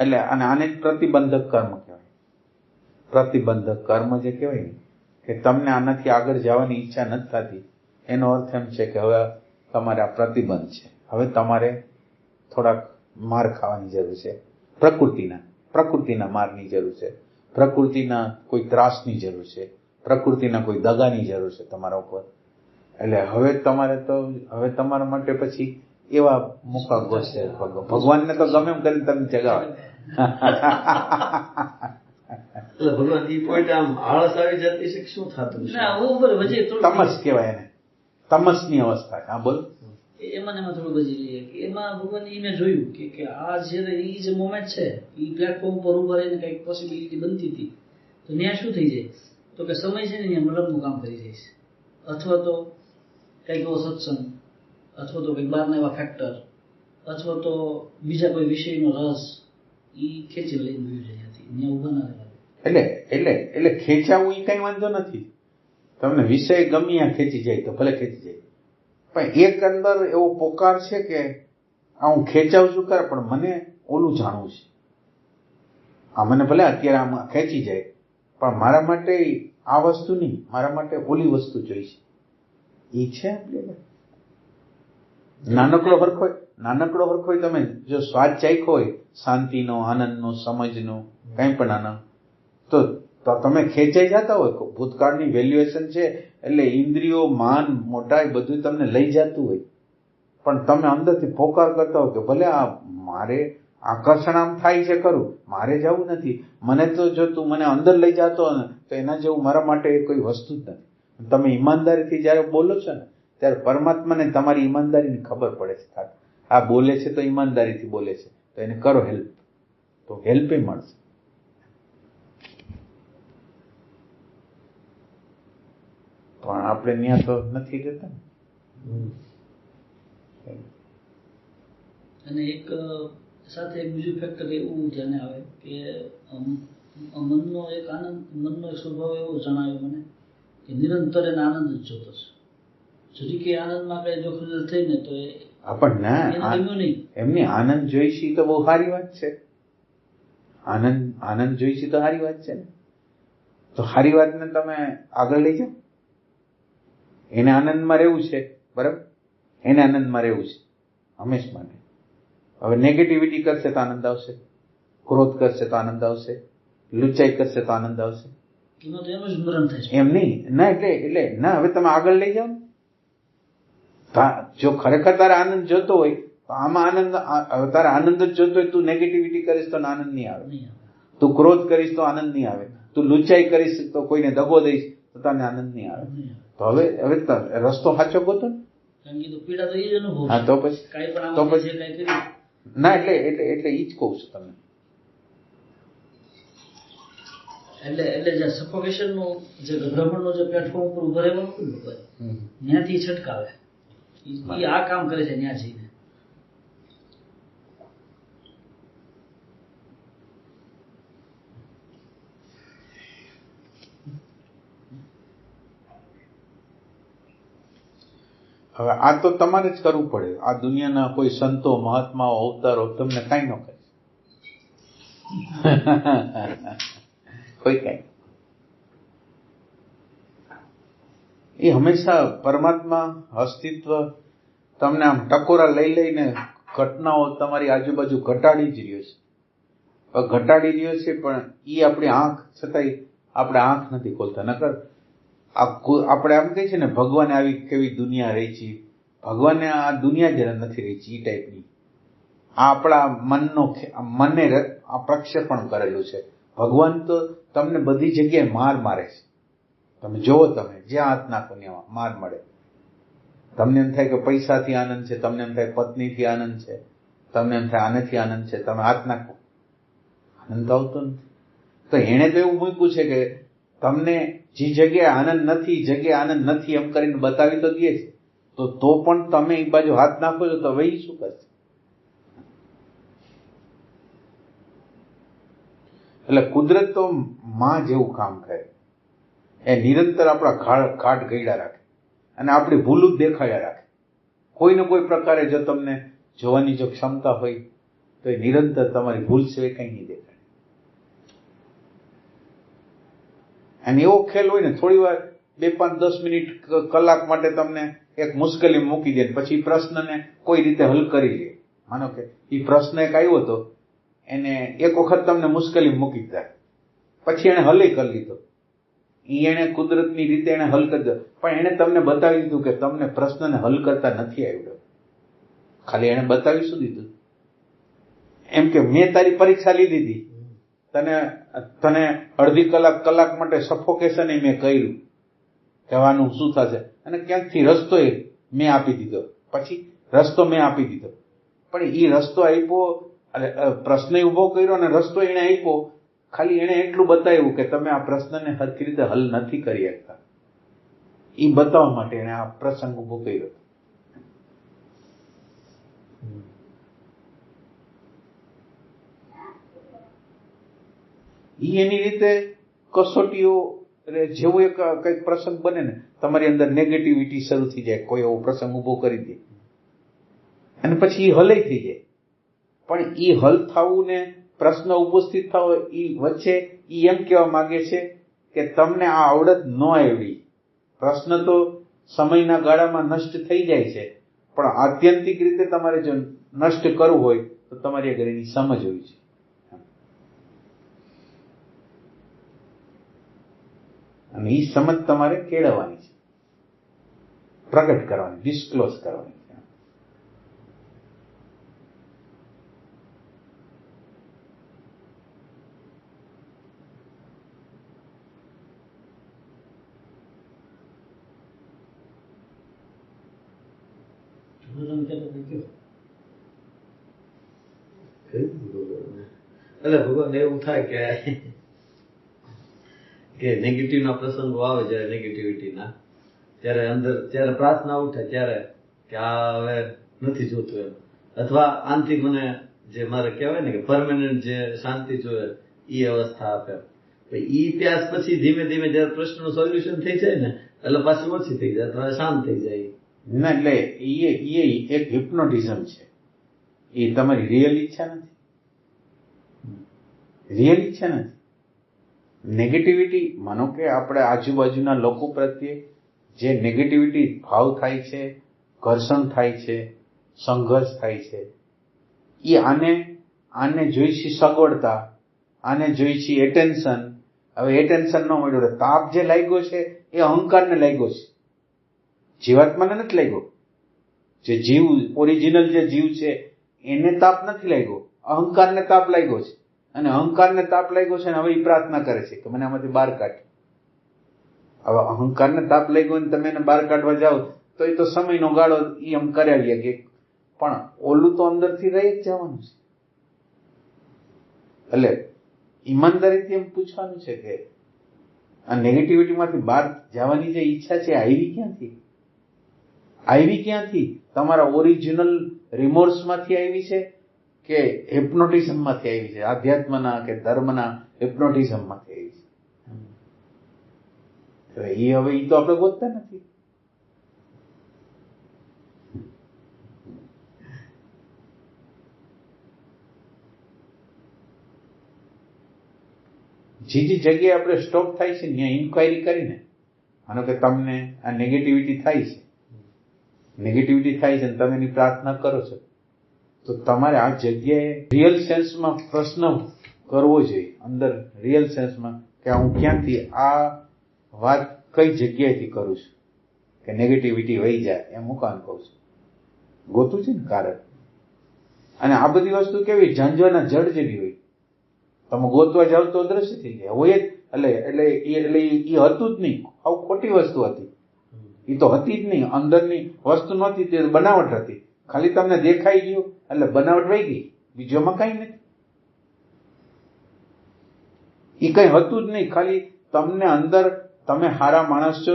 Speaker 1: એટલે આને પ્રતિબંધક કર્મ કહેવાય. પ્રતિબંધક કર્મ જે કહેવાય ને, કે તમને આનાથી આગળ જવાની ઈચ્છા નથી થતી, એનો અર્થ એમ છે કે હવે તમારે આ પ્રતિબંધ છે, હવે તમારે થોડાક માર ખાવાની જરૂર છે, પ્રકૃતિના મારની જરૂર છે, પ્રકૃતિના કોઈ ત્રાસની જરૂર છે, પ્રકૃતિના કોઈ દગાની જરૂર છે તમારા ઉપર. એટલે હવે તમારા માટે પછી એવા મોકા ગોઠશે ભગવાનને તો ગમે એમ કરીને તમે જગાવે.
Speaker 3: એટલે ભગવાન ઈ પોઈન્ટ આમ આળસ આવી જતી છે, શું થતું છે?
Speaker 1: તમસ કહેવાય એને, તમસની અવસ્થા. હા બોલ.
Speaker 4: એમાં થોડું બજી લઈએ કે એમાં ભગવાન મેં જોયું કે આ જે મોમેન્ટ છે એ પ્લેટફોર્મ પર ઉભા રહીને કંઈક પોસિબિલિટી બનતી હતી, તો ત્યાં શું થઈ જાય તો કે સમય છે ને ત્યાં મલમનું કામ કરી જાય છે, અથવા તો કંઈક એવો સત્સંગ, અથવા તો કંઈક બહારના એવા ફેક્ટર, અથવા તો બીજા કોઈ વિષયનો રસ એ ખેંચી લઈને ભૂલી જાય હતી, ત્યાં ઉભા ના રહેવા.
Speaker 1: એટલે ખેંચાવું એ કઈ વાંધો નથી. તમને વિષય ગમી આ ખેંચી જાય તો ભલે ખેંચી જાય, પણ એક અંદર એવો પોકાર છે કે આ હું ખેંચાવું છું ખરા, પણ મને ઓલું જાણવું છે. આ મને ભલે અત્યારે આમાં ખેંચી જાય, પણ મારા માટે આ વસ્તુ નહીં, મારા માટે ઓલી વસ્તુ જોઈશે. એ છે નાનકડો હરખ હોય, તમે જો સ્વાદ ચાખ્યો હોય શાંતિનો, આનંદનો, સમજનો, કંઈ પણ આનંદ, તો તમે ખેંચાઈ જતા હોય. ભૂતકાળની વેલ્યુએશન છે એટલે ઇન્દ્રિયો, માન, મોટાઈ બધું તમને લઈ જતું હોય, પણ તમે અંદરથી પોકાર કરતા હોય કે ભલે આ મારે આકર્ષણ આમ થાય છે ખરું, મારે જવું નથી, મને તો જો તું મને અંદર લઈ જતો ને તો એના જેવું મારા માટે કોઈ વસ્તુ જ નથી.
Speaker 5: તમે ઈમાનદારીથી જ્યારે બોલો છો ને ત્યારે પરમાત્માને તમારી ઈમાનદારીની ખબર પડે છે. આ બોલે છે તો ઈમાનદારીથી બોલે છે, તો એને કરો હેલ્પ, તો હેલ્પ મળશે. પણ આપણે ત્યાં તો નથી રહેતા ને.
Speaker 4: અને એક સાથે એક બીજું ફેક્ટર એવું ધ્યાને આવે કે મનનો એક આનંદ, મનનો એક સ્વભાવ એવો જણાયો મને કે નિરંતર એને આનંદ જ જોતો છે. જરી કે આનંદમાં કઈ જો ખલેલ થઈ ને તો
Speaker 5: આપણને
Speaker 4: ગમ્યું નહીં.
Speaker 5: એમની આનંદ જોઈશી તો બહુ સારી વાત છે. આનંદ જોઈશી તો સારી વાત છે ને. તો સારી વાતને તમે આગળ લઈ જાઓ. એને આનંદમાં રહેવું છે, બરાબર, એને આનંદમાં રહેવું છે હંમેશ માટે. હવે નેગેટિવિટી કરશે તો આનંદ આવશે, ક્રોધ કરશે તો આનંદ આવશે, લુચ્ચાઈ કરશે તો આનંદ આવશે.
Speaker 4: એમાં તો એનું જ મરણ થાય છે.
Speaker 5: એમ નહીં ના, એટલે ના, હવે તમે આગળ લઈ જાઓ ને. જો ખરેખર તારે આનંદ જોતો હોય તો આમાં આનંદ, હવે તારે આનંદ જ જોતો હોય, તું નેગેટિવિટી કરીશ તો આનંદ નહીં આવે, તું ક્રોધ કરીશ તો આનંદ નહીં આવે, તું લુચ્ચાઈ કરીશ તો કોઈને દગો દઈશ તો તને આનંદ નહીં આવે. તો હવે રસ્તો સાચો ગોતો ને.
Speaker 4: કારણ કે પીડા તો એ જ અનુભવ.
Speaker 5: હા, તો પછી
Speaker 4: કાંઈ પણ
Speaker 5: તો
Speaker 4: આમાં
Speaker 5: પછી
Speaker 4: જે કાંઈ કર્યું
Speaker 5: ના, એટલે ઈ જ કહું છું તમને.
Speaker 4: એટલે જે સફોકેશન નું જે ગભરામણનો જે પ્લેટફોર્મ ઉપર ઉભા રહેવાનું હોય ત્યાંથી છટકાવે, એ આ કામ કરે છે ત્યાં જઈને.
Speaker 5: હવે આ તો તમારે જ કરવું પડે. આ દુનિયાના કોઈ સંતો, મહાત્માઓ, અવતારો તમને કાંઈ ન કહે, કોઈ કાંઈ. એ હંમેશા પરમાત્મા અસ્તિત્વ તમને આમ ટકોરા લઈ લઈને ઘટનાઓ તમારી આજુબાજુ ઘટાડી જ રહ્યો છે. ઘટાડી રહ્યો છે, પણ એ આપણી આંખ છતાંય આપણે આંખ નથી ખોલતા. નકર આપણે આમ કહીએ છીએ ને, ભગવાને આવી કેવી દુનિયા રહી છે, ભગવાને આ દુનિયા જ નથી રહી છે એ ટાઈપની. આ આપણા મને આ પ્રક્ષેપણ કરેલું છે. ભગવાન તો તમને બધી જગ્યાએ મારે છે. તમે જોવો, તમે જ્યાં હાથ નાખો ત્યાં માર મળે. તમને એમ થાય કે પૈસાથી આનંદ છે, તમને એમ થાય પત્નીથી આનંદ છે, તમને એમ થાય આનેથી આનંદ છે, તમે હાથ નાખો, આનંદ તો આવતો નથી. તો એણે તો એવું મૂક્યું છે કે તમને જે જગ્યાએ આનંદ નથી, જગ્યાએ આનંદ નથી એમ કરીને બતાવી તો દે છે, તો પણ તમે એક બાજુ હાથ નાખો છો તો વહી શું કરશે? એટલે કુદરત તો માં જેવું કામ કરે. એ નિરંતર આપણા ઘાટ ગયડા રાખે અને આપણી ભૂલું જ દેખાડ્યા રાખે. કોઈ ને કોઈ પ્રકારે જો તમને જોવાની જો ક્ષમતા હોય તો એ નિરંતર તમારી ભૂલ સિવાય કંઈ નહીં દેખાડે. અને એવો ખેલ હોય ને, થોડી વાર 2-5-10 મિનિટ કલાક માટે તમને એક મુશ્કેલી મૂકી દે, પછી પ્રશ્નને કોઈ રીતે હલ કરી લે. માનો કે એ પ્રશ્ન એક આવ્યો હતો, એને એક વખત તમને મુશ્કેલી મૂકી દીધા, પછી એને હલ કરી લીધો. એને કુદરતની રીતે એને હલ કરી દીધો, પણ એને તમને બતાવી દીધું કે તમને પ્રશ્નને હલ કરતા નથી આવડ્યો. ખાલી એને બતાવી શું દીધું? એમ કે મેં તારી પરીક્ષા લીધી હતી, તને અડધી કલાક માટે સફોકેશન મેં કર્યું, કહેવાનું શું થશે, અને ક્યાંકથી રસ્તો મેં આપી દીધો. પછી રસ્તો મેં આપી દીધો, પણ એ રસ્તો આપ્યો, પ્રશ્ન ઉભો કર્યો અને રસ્તો એને આપ્યો. ખાલી એને એટલું બતાવ્યું કે તમે આ પ્રશ્નને સરખી રીતે હલ નથી કરી શકતા. એ બતાવવા માટે એને આ પ્રસંગ ઉભો કર્યો. એની રીતે કસોટીઓ જેવું એક કંઈક પ્રસંગ બને ને, તમારી અંદર નેગેટિવિટી શરૂ થઈ જાય, કોઈ એવો પ્રસંગ ઉભો કરી દે અને પછી એ હલે થઈ જાય. પણ એ હલ થવું ને પ્રશ્ન ઉપસ્થિત થવો, એ વચ્ચે એ એમ કહેવા માંગે છે કે તમને આ આવડત ન આવડી. પ્રશ્ન તો સમયના ગાળામાં નષ્ટ થઈ જાય છે, પણ આત્યંતિક રીતે તમારે જો નષ્ટ કરવું હોય તો તમારી આગળ એની સમજ હોય છે. અને એ સમજ તમારે કેળવવાની છે, પ્રગટ કરવાની, ડિસ્ક્લોઝ કરવાની છે.
Speaker 4: તમે કહેતા હતા કયો?
Speaker 3: એટલે ભગવાન એવું થાય કે નેગેટિવ ના પ્રસંગો આવે જયારે નેગેટિવિટી ના, ત્યારે અંદર ત્યારે પ્રાર્થના ઉઠે ત્યારે કે આ હવે નથી જોતું એમ, અથવા આંતરિક મને જે મારે કહેવાય ને કે પરમેનન્ટ જે શાંતિ જોઈએ એ અવસ્થા આપે. ઈ પ્યાસ પછી ધીમે ધીમે જયારે પ્રશ્નનું સોલ્યુશન થઈ જાય ને એટલે પાછી ઓછી થઈ જાય અથવા શાંત થઈ જાય.
Speaker 5: ના, એટલે એ એક હિપ્નોટિઝમ છે. એ તમારી રિયલ ઈચ્છા નથી, રિયલ ઈચ્છા નથી. નેગેટિવિટી, માનો કે આપણે આજુબાજુના લોકો પ્રત્યે જે નેગેટિવિટી ભાવ થાય છે, ઘર્ષણ થાય છે, સંઘર્ષ થાય છે, એ આને જોઈ છે સગવડતા, આને જોઈ છે એટેન્શન. હવે એટેન્શન ન મળ્યું, તાપ જે લાગ્યો છે એ અહંકારને લાગ્યો છે, જીવાત્માને નથી લાગ્યો. જે જીવ ઓરિજિનલ જે જીવ છે એને તાપ નથી લાગ્યો, અહંકારને તાપ લાગ્યો છે. અને અહંકારને તાપ લાગ્યો છે ને હવે એ પ્રાર્થના કરે છે કે મને આમાંથી બહાર કાઢ. હવે અહંકારને તાપ લાગ્યો ને તમે એને બહાર કાઢવા જાઓ તો એ તો સમયનો ગાળો એ એમ કરાવીએ કે, પણ ઓલું તો અંદરથી રહી જ જવાનું છે. એટલે ઈમાનદારીથી એમ પૂછવાનું છે કે આ નેગેટિવિટીમાંથી બહાર જવાની જે ઈચ્છા છે આવી ક્યાંથી? આવી ક્યાંથી? તમારા ઓરિજિનલ રિમોર્સમાંથી આવી છે કે હિપ્નોટિઝમમાંથી આવી છે? આધ્યાત્મના કે ધર્મના હિપ્નોટિઝમમાંથી આવી છે. હવે એ તો આપણે ગોતતા નથી. જે જગ્યાએ આપણે સ્ટોપ થાય છે ત્યાં ઇન્ક્વાયરી કરીને, માનો કે તમને આ નેગેટિવિટી થાય છે, નેગેટિવિટી થાય છે ને તમે એની પ્રાર્થના કરો છો, તો તમારે આ જગ્યાએ રિયલ સેન્સમાં પ્રશ્ન કરવો જોઈએ, અંદર રિયલ સેન્સમાં કે હું ક્યાંથી આ વાત કઈ જગ્યાએથી કરું છું કે નેગેટિવિટી વહી જાય. એમ હું કામ કહું છું, ગોતું છે ને કારણ. અને આ બધી વસ્તુ કેવી ઝાંઝવાના જડ જેવી હોય, તમે ગોતવા જાવ તો દ્રશ્ય થઈ જાય હોય જ. એટલે એ હતું જ નહીં, આવું ખોટી વસ્તુ હતી. એ તો હતી જ નહીં, અંદરની વસ્તુ નહોતી, તે બનાવટ હતી. ખાલી તમને દેખાઈ ગયું એટલે બનાવટ વહી ગઈ, બીજોમાં કઈ નથી. એ કઈ હતું જ નહીં, ખાલી તમને અંદર તમે સારા માણસ છો,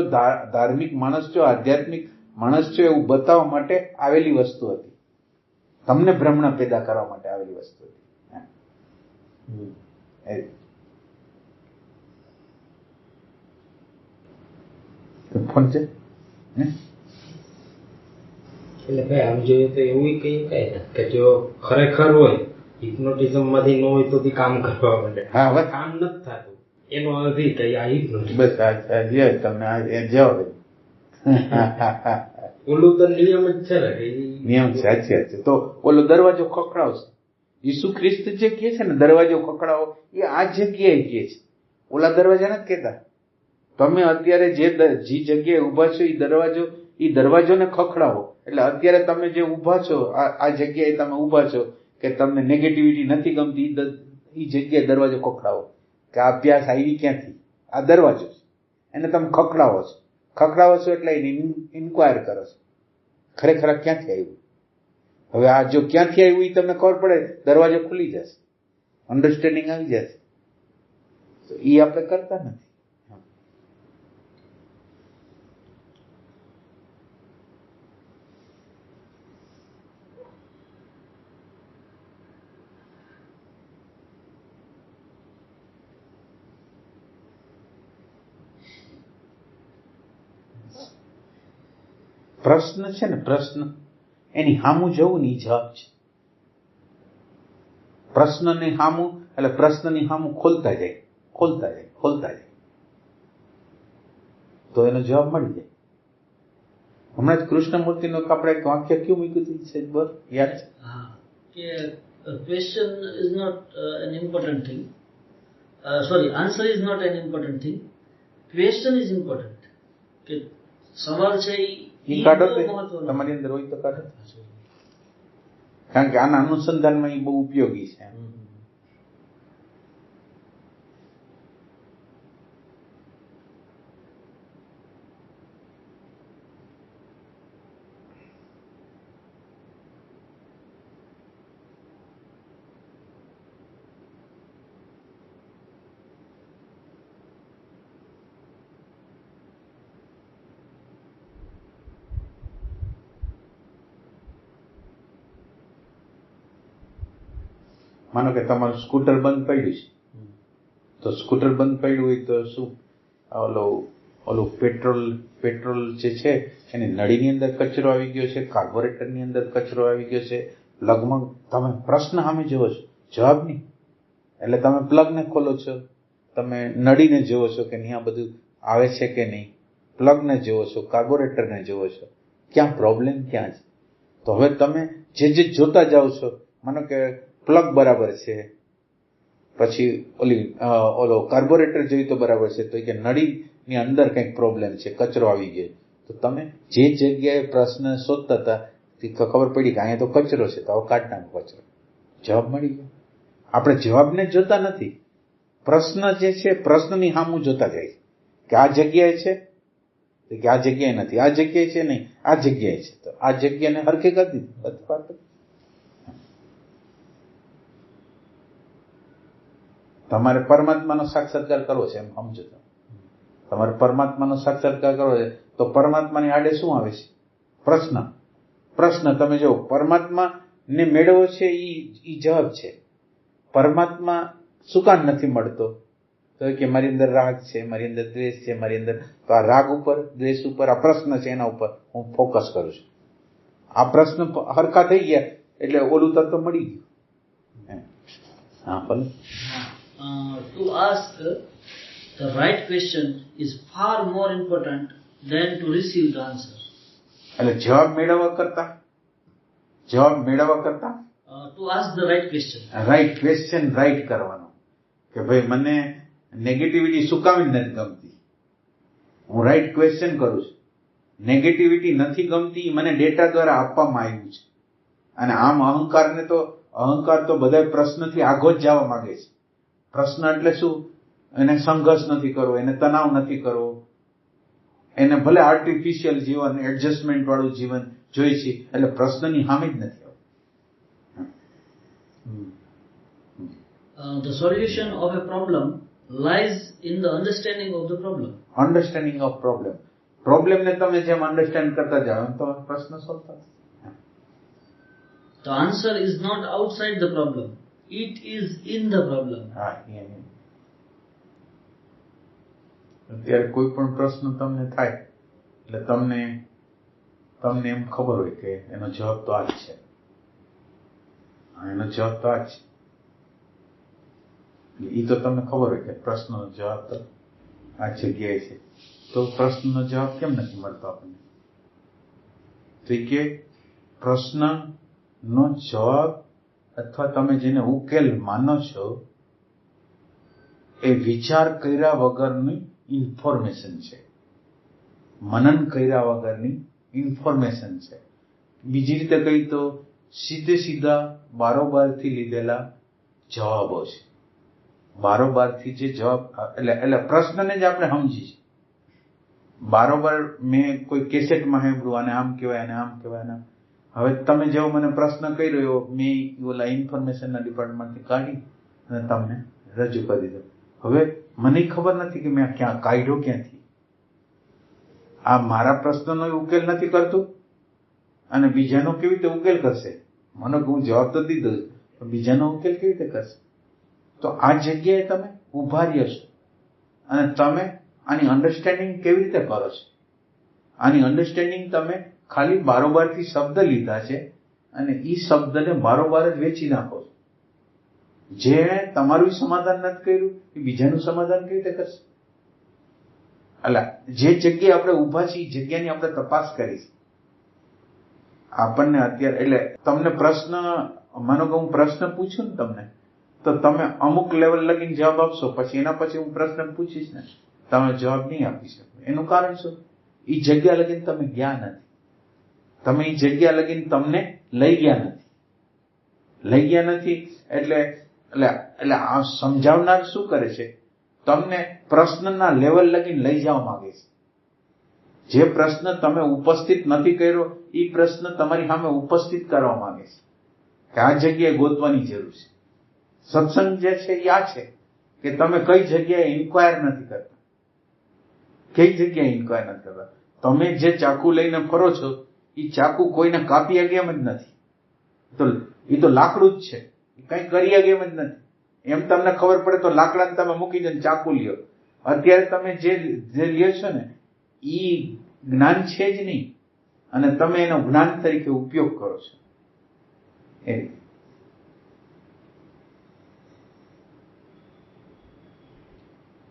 Speaker 5: ધાર્મિક માણસ છો, આધ્યાત્મિક માણસ છો એવું બતાવવા માટે આવેલી વસ્તુ હતી. તમને ભ્રમણા પેદા કરવા માટે આવેલી વસ્તુ હતી. ફોન છે
Speaker 2: એટલે ભાઈ આમ જોઈએ તો એવું કઈ કઈ ને કે જો ખરેખર હોય હિપ્નોટિઝમ માંથી ન હોય તો કામ કરવા માંડે.
Speaker 5: હા, હવે
Speaker 2: કામ નથી થતું એનો અર્થ એ કે આ હિપ્નોટિઝમ.
Speaker 5: બસ તમને જવાબ
Speaker 2: ઓલું તો નિયમ જ છે ને કે
Speaker 5: નિયમ છે. સાચી વાત છે. તો ઓલો દરવાજો ખખડાવશે, ઈસુ ખ્રિસ્ત જે કહે છે ને દરવાજો ખખડાવો, એ આ જગ્યાએ કહે છે, ઓલા દરવાજા નથી કહેતા. તમે અત્યારે જે જગ્યાએ ઉભા છો એ દરવાજોને ખખડાવો. એટલે અત્યારે તમે જે ઉભા છો આ જગ્યાએ તમે ઉભા છો કે તમને નેગેટિવિટી નથી ગમતી, એ જગ્યાએ દરવાજો ખખડાવો કે આ અભ્યાસ આવી ક્યાંથી? આ દરવાજો છે, એને તમે ખખડાવો છો. ખખડાવો છો એટલે એની ઇન્ક્વાયર કરો છો, ખરેખર ક્યાંથી આવ્યું. હવે આ જો ક્યાંથી આવ્યું એ તમને ખબર પડે, દરવાજો ખુલી જશે, અન્ડરસ્ટેન્ડિંગ આવી જશે. તો એ આપણે કરતા નથી. પ્રશ્ન છે ને, પ્રશ્ન એની સામું જવું ને એ જવાબ છે. પ્રશ્નની સામું એટલે પ્રશ્નની સામું ખોલતા જાય તો એનો જવાબ મળી જાય. હમણાં જ કૃષ્ણમૂર્તિનો આપણે એક વાક્ય કેવું મૂક્યું હતું છે બર યાદ છે?
Speaker 4: હા, કે question is not an important thing. Sorry, answer is not an important thing. Question is important. કે સવાલ છે
Speaker 5: એ કાઢો તમારી અંદર હોય તો કાઢો, કારણ કે આના અનુસંધાનમાં એ બહુ ઉપયોગી છે. માનો કે તમારું સ્કૂટર બંધ પડ્યું છે, તો સ્કૂટર બંધ પડ્યું હોય તો શું ઓલું પેટ્રોલ જે છે એની નળીની અંદર કચરો આવી ગયો છે, કાર્બોરેટરની અંદર કચરો આવી ગયો છે, પ્લગમાં તમે પ્રશ્ન સામે જુઓ છો, જવાબ નહીં. એટલે તમે પ્લગને ખોલો છો, તમે નળીને જુઓ છો કે નહીં આ બધું આવે છે કે નહીં, પ્લગને જુઓ છો, કાર્બોરેટરને જુઓ છો, ક્યાં પ્રોબ્લેમ ક્યાં છે. તો હવે તમે જે જોતા જાઓ છો, માનો કે પ્લગ બરાબર છે, પછી ઓલો કાર્બોરેટર જોઈ તો બરાબર છે, તો કે નળીની અંદર કંઈક પ્રોબ્લેમ છે, કચરો આવી ગયો, તો તમે જે જગ્યાએ પ્રશ્ન શોધતા હતા તે ખબર પડી કે અહીંયા તો કચરો છે, તો હવે કાઢ નાખો કચરો, જવાબ મળી ગયો. આપણે જવાબને જોતા નથી, પ્રશ્ન જે છે પ્રશ્નની સામું જોતા જાય કે આ જગ્યાએ છે કે આ જગ્યાએ નથી, આ જગ્યાએ છે નહીં, આ જગ્યાએ છે, તો આ જગ્યાને હરખી કરી દીધી. તમારે પરમાત્માનો સાક્ષાત્કાર કરવો છે એમ સમજો. તમારે પરમાત્માનો સાક્ષાત્કાર કરવો છે તો પરમાત્માની આડે શું આવે છે? પ્રશ્ન. તમે જો પરમાત્માને મેળવો છે ઈ જવાબ છે. પરમાત્મા શું કામ નથી મળતો? તો કે મારી અંદર રાગ છે, મારી અંદર દ્વેષ છે, મારી અંદર, તો આ રાગ ઉપર, દ્વેષ ઉપર, આ પ્રશ્ન છે એના ઉપર હું ફોકસ કરું છું. આ પ્રશ્ન હરખા થઈ ગયા એટલે ઓલું તત્વ મળી ગયું. હા ભલે.
Speaker 4: To ask the right question is far more important than to receive the answer.
Speaker 5: એટલે જવાબ મેળવવા કરતા
Speaker 4: To ask the right question.
Speaker 5: Right question right કરવાનો કે ભાઈ મને નેગેટિવિટી શું કામ નથી ગમતી, હું રાઈટ ક્વેશ્ચન કરું છું. નેગેટિવિટી નથી ગમતી મને ડેટા દ્વારા આપવામાં આવ્યું છે. અને આમ અહંકાર તો બધા પ્રશ્નથી આગો જ જવા માંગે છે. પ્રશ્ન એટલે શું? એને સંઘર્ષ નથી કરવો, એને તણાવ નથી કરવો, એને ભલે આર્ટિફિશિયલ જીવન, એડજસ્ટમેન્ટ વાળું જીવન જોઈ છે, એટલે પ્રશ્નની સામે જ નથી આવતું.
Speaker 4: The solution of a problem lies in the understanding of the problem.
Speaker 5: Understanding of પ્રોબ્લેમને તમે જેમ અન્ડરસ્ટેન્ડ કરતા જાઓ એમ તો પ્રશ્ન સોલ્વ થશે.
Speaker 4: The answer is not outside the problem. It is in the problem.
Speaker 5: અત્યારે કોઈ પણ પ્રશ્ન તમને થાય એટલે તમને એમ ખબર હોય કે એનો જવાબ તો આ જ છે, એનો જવાબ તો આ જ છે. એ તો તમને ખબર હોય કે પ્રશ્નનો જવાબ તો આ જગ્યાએ છે, તો પ્રશ્નનો જવાબ કેમ નથી મળતો આપણને? તો કે પ્રશ્નનો જવાબ અથવા તમે જેને ઉકેલ માનો છો એ વિચાર કર્યા વગરની ઇન્ફોર્મેશન છે, મનન કર્યા વગરની ઇન્ફોર્મેશન છે. બીજી રીતે કહી તો સીધા બારોબારથી લીધેલા જવાબો છે. બારોબારથી જે જવાબ એટલે પ્રશ્નને જ આપણે સમજી છે. બારોબાર મેં કોઈ કેસેટમાં સાંભળ્યું આને આમ કહેવાય, આને આમ કહેવાય. હવે તમે જેવો મને પ્રશ્ન કર્યો, મેં ઓલા ઇન્ફોર્મેશનના ડિપાર્ટમેન્ટથી કાઢી અને તમને રજૂ કરી દીધો. હવે મને ખબર નથી કે મેં ક્યાં કાઢ્યો, ક્યાંથી. આ મારા પ્રશ્નનો ઉકેલ નથી કરતું અને બીજાનો કેવી રીતે ઉકેલ કરશે? મને હું જવાબ તો દીધો પણ બીજાનો ઉકેલ કેવી રીતે કરશે? તો આ જગ્યાએ તમે ઉભા રહ્યો છો અને તમે આની અન્ડરસ્ટેન્ડિંગ કેવી રીતે કરો છો? આની અન્ડરસ્ટેન્ડિંગ તમે ખાલી બારોબારથી શબ્દ લીધા છે અને એ શબ્દને બારોબાર જ વેચી નાખો છો. જેણે તમારું સમાધાન નથી કર્યું એ બીજાનું સમાધાન કેવી રીતે કરશે? એટલે જે જગ્યાએ આપણે ઊભા છીએ એ જગ્યાની આપણે તપાસ કરીશ. આપણને અત્યારે એટલે તમને પ્રશ્ન, માનો કે હું પ્રશ્ન પૂછું ને તમને, તો તમે અમુક લેવલ લગીને જવાબ આપશો, પછી એના પછી હું પ્રશ્ન પૂછીશ ને તમે જવાબ નહીં આપી શકો. એનું કારણ શું? એ જગ્યા લગીને તમે ગયા નથી. તમે એ જગ્યા લગીને તમને લઈ ગયા નથી એટલે આ સમજાવનાર શું કરે છે? તમને પ્રશ્નના લેવલ લગીને લઈ જવા માંગે છે. જે પ્રશ્ન તમે ઉપસ્થિત નથી કર્યો એ પ્રશ્ન તમારી સામે ઉપસ્થિત કરવા માંગે છે કે આ જગ્યાએ ગોતવાની જરૂર છે. સત્સંગ જે છે એ આ છે કે તમે કઈ જગ્યાએ ઇન્ક્વાયર નથી કરતા, કઈ જગ્યાએ ઇન્ક્વાયર નથી કરતા. તમે જે ચાકુ લઈને ફરો છો એ ચાકુ કોઈને કાપી શકે એમ જ નથી. તો એ તો લાકડું જ છે, કઈ કરી શકે એમ જ નથી. એમ તમને ખબર પડે તો લાકડાને તમે મૂકી દો ને ચાકુ લ્યો. અત્યારે તમે જે લ્યો છો ને ઈ જ્ઞાન છે જ નહીં, અને તમે એનો જ્ઞાન તરીકે ઉપયોગ કરો છો. એ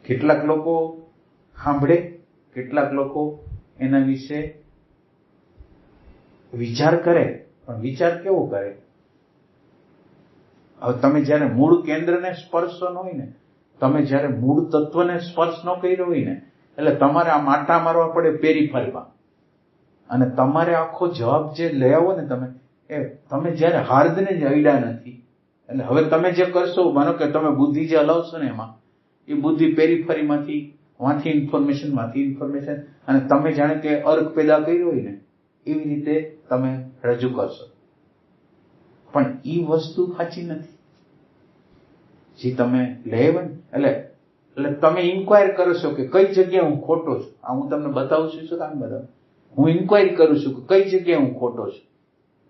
Speaker 5: કેટલાક લોકો સાંભળે, કેટલાક લોકો એના વિશે વિચાર કરે, પણ વિચાર કેવો કરે? હવે તમે જયારે મૂળ કેન્દ્રને સ્પર્શો ન હોય ને, તમે જયારે મૂળ તત્વને સ્પર્શ ન કર્યો હોય ને, એટલે તમારે આ માટા મારવા પડે પેરીફરીમાં, અને તમારે આખો જવાબ જે લઈ આવો ને તમે જયારે હાર્દને જ અડ્યા નથી, એટલે હવે તમે જે કરશો, માનો કે તમે બુદ્ધિ જે હલાવશો ને એમાં, એ બુદ્ધિ પેરીફરીમાંથી ઇન્ફોર્મેશન, અને તમે જાણે કે અર્ક પેદા કર્યો હોય ને એવી રીતે તમે રજૂ કરશો. પણ ઈ વસ્તુ સાચી નથી જે તમે લેવા ને. એટલે તમે ઇન્ક્વાયર કરો છો કે કઈ જગ્યાએ હું ખોટો છું. આ હું તમને બતાવું છું, શું કામ બતાવું? હું ઇન્ક્વાયરી કરું છું કે કઈ જગ્યાએ હું ખોટો છું,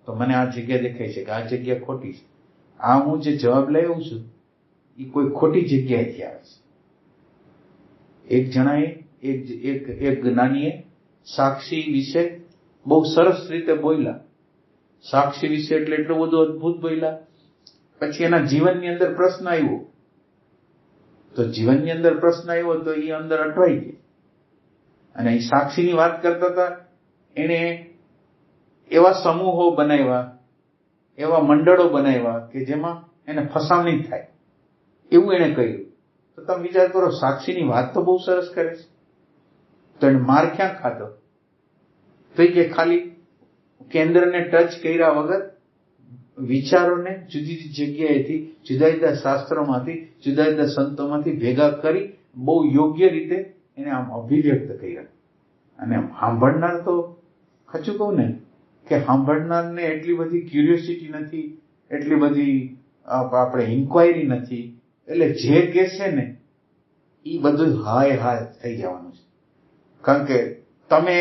Speaker 5: તો મને આ જગ્યા દેખાય છે કે આ જગ્યા ખોટી છે. આ હું જે જવાબ લઈ આવું છું એ કોઈ ખોટી જગ્યાએથી આવે છે. એક જણાએ એક જ્ઞાનીએ સાક્ષી વિશે બહુ સરસ રીતે બોલ્યા. સાક્ષી વિશે એટલે એટલું બધું અદભુત બોલ્યા. પછી એના જીવનની અંદર પ્રશ્ન આવ્યો, તો જીવનની અંદર પ્રશ્ન આવ્યો તો એ અંદર અટવાઈ ગઈ. અને એ સાક્ષીની વાત કરતા હતા, એને એવા સમૂહો બનાવ્યા, એવા મંડળો બનાવ્યા કે જેમાં એને ફસામણી થાય એવું એને કહ્યું. તો તમે વિચાર કરો, સાક્ષીની વાત તો બહુ સરસ કરે છે, તો એને માર ક્યાં ખાધો? તો કે ખાલી કેન્દ્રને ટચ કર્યા વગર વિચારોને જુદી જુદી જગ્યાએથી, જુદા જુદા શાસ્ત્રોમાંથી, જુદા જુદા સંતોમાંથી ભેગા કરી બહુ યોગ્ય રીતે એને આમ અભિવ્યક્ત કર્યા. અને સાંભળનાર તો સાચું કહું ને કે સાંભળનારને એટલી બધી ક્યુરિયોસિટી નથી, એટલી બધી આપણે ઇન્ક્વાયરી નથી, એટલે જે કહેશે ને એ બધું હાય થઈ જવાનું છે. કારણ કે તમે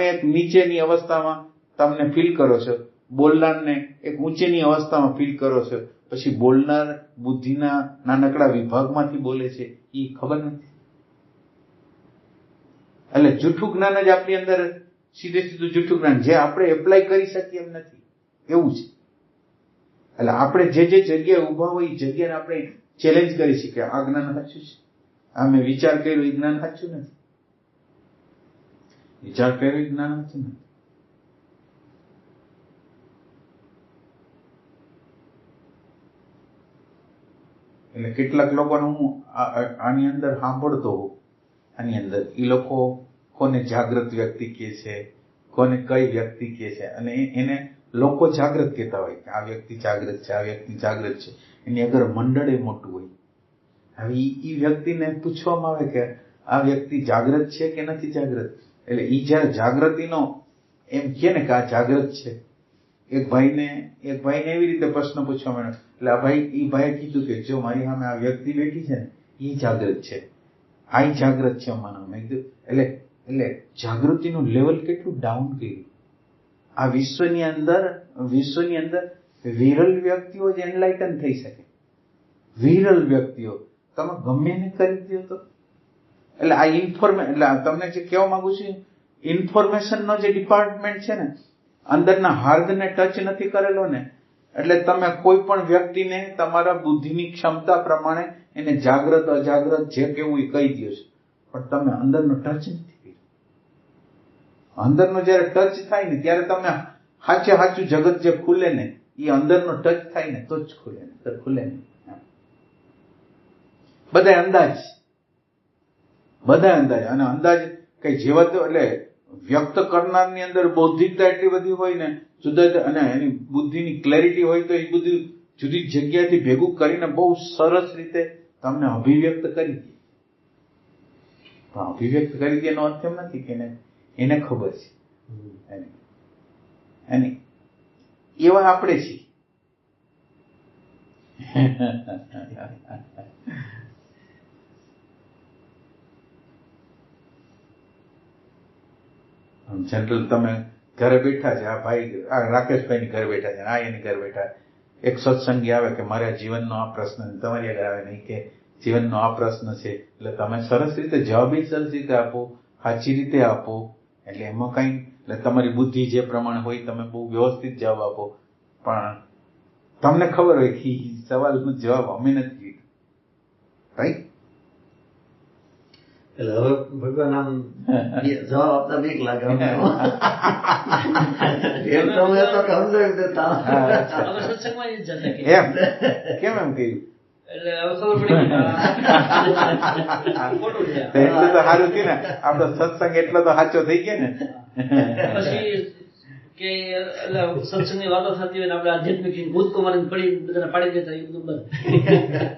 Speaker 5: એક નીચેની અવસ્થામાં તમને ફીલ કરો છો, બોલનારને એક ઊંચેની અવસ્થામાં ફીલ કરો છો, પછી બોલનાર બુદ્ધિના નાનકડા વિભાગમાંથી બોલે છે એ ખબર નથી. એટલે જૂઠું જ્ઞાન જ આપણી અંદર સીધું જૂઠું જ્ઞાન જે આપણે એપ્લાય કરી શકીએ એમ નથી, એવું છે. એટલે આપણે જે જગ્યાએ ઉભા હોય એ જગ્યાને આપણે ચેલેન્જ કરી શકીએ. આ જ્ઞાન સાચું છે, આ મેં વિચાર કર્યો એ જ્ઞાન સાચું નથી, વિચાર કર્યો એ જ્ઞાન સાચું નથી. એટલે કેટલાક લોકોને હું આની અંદર સાંભળતો હોઉં, આની અંદર એ લોકો કોને જાગૃત વ્યક્તિ કહે છે, કોને કઈ વ્યક્તિ કહે છે, અને એને લોકો જાગૃત કહેતા હોય કે આ વ્યક્તિ જાગૃત છે, આ વ્યક્તિ જાગૃત છે. એની અગર મંડળ એ મોટું હોય. હવે એ વ્યક્તિને પૂછવામાં આવે કે આ વ્યક્તિ જાગૃત છે કે નથી જાગૃત, એટલે એ જયારે જાગૃતિનો એમ કહે ને કે આ જાગૃત છે, એક ભાઈને એવી રીતે પ્રશ્ન પૂછવામાં આવ્યો, એટલે આ ભાઈએ કીધું કે જો મારી સામે આ વ્યક્તિ બેઠી છે ને એ જાગૃત છે, આ જાગૃત છે અમારા. મેં કીધું એટલે જાગૃતિનું લેવલ કેટલું ડાઉન કર્યું. આ વિશ્વની અંદર વિરલ વ્યક્તિઓ જ એનલાઇટન થઈ શકે, વિરલ વ્યક્તિઓ. તમે ગમે એને કરી દો તો. એટલે આ એટલે તમને જે કહેવા માંગુ છું, ઇન્ફોર્મેશનનો જે ડિપાર્ટમેન્ટ છે ને, અંદરના હાર્દને ટચ નથી કરેલો ને, એટલે તમે કોઈ પણ વ્યક્તિને તમારા બુદ્ધિની ક્ષમતા પ્રમાણે એને જાગૃત અજાગ્રત જે કેવું એ કહી દો છો, પણ તમે અંદરનો ટચ નથી કર્યો. અંદરનો જયારે ટચ થાય ને ત્યારે તમે સાચું જગત જે ખુલે ને એ અંદરનો ટચ થાય ને તો જ ખુલે, ને તો ખુલે નહીં. બધા અંદાજ, અને અંદાજ કઈ જેવા તો એટલે વ્યક્ત કરનારની અંદર બૌદ્ધિકતા એટલી બધી હોય ને, જુદા અને એની બુદ્ધિની ક્લેરિટી હોય તો એ બધું જુદી જગ્યાથી ભેગું કરીને બહુ સરસ રીતે તમને અભિવ્યક્ત કરી દે. પણ અભિવ્યક્ત કરી દે એનો અર્થ એમ નથી કે એને ખબર છે, એની એવા આપણે છીએ. જનરલ તમે ઘરે બેઠા છે, આ ભાઈ આ રાકેશભાઈ ની ઘરે બેઠા છે, આ એની ઘરે બેઠા, એક સત્સંગી આવે કે મારા જીવનનો આ પ્રશ્ન છે, તમારી આગળ આવે નહીં કે જીવનનો આ પ્રશ્ન છે, એટલે તમે સરસ રીતે જવાબ સરસ રીતે આપો, સાચી રીતે આપો, એટલે એમાં કઈ, એટલે તમારી બુદ્ધિ જે પ્રમાણે હોય તમે બહુ વ્યવસ્થિત જવાબ આપો, પણ તમને ખબર હોય કે સવાલનો જવાબ અમે નથી લીધો, રાઈટ?
Speaker 3: એટલે હવે ભગવાન આમ જવાબ આપતા બીક લાગે એમ તમે તો સમજાવી દેતા.
Speaker 4: હવે સત્સંગમાં જ જતા કે
Speaker 5: એમ કેમ એમ કહ્યું?
Speaker 4: એટલે હવે ખબર પડી કે ખોટું છે.
Speaker 5: તો એટલે તો સારું થયું ને, આપણો સત્સંગ એટલો તો સાચો થઈ ગયો ને.
Speaker 4: પછી કે એટલે સત્સંગની વાતો થતી હોય ને આપણે આધ્યાત્મિક ભૂતકુમારી પડી બધાને પાડી દેતા એ બધું બંધ.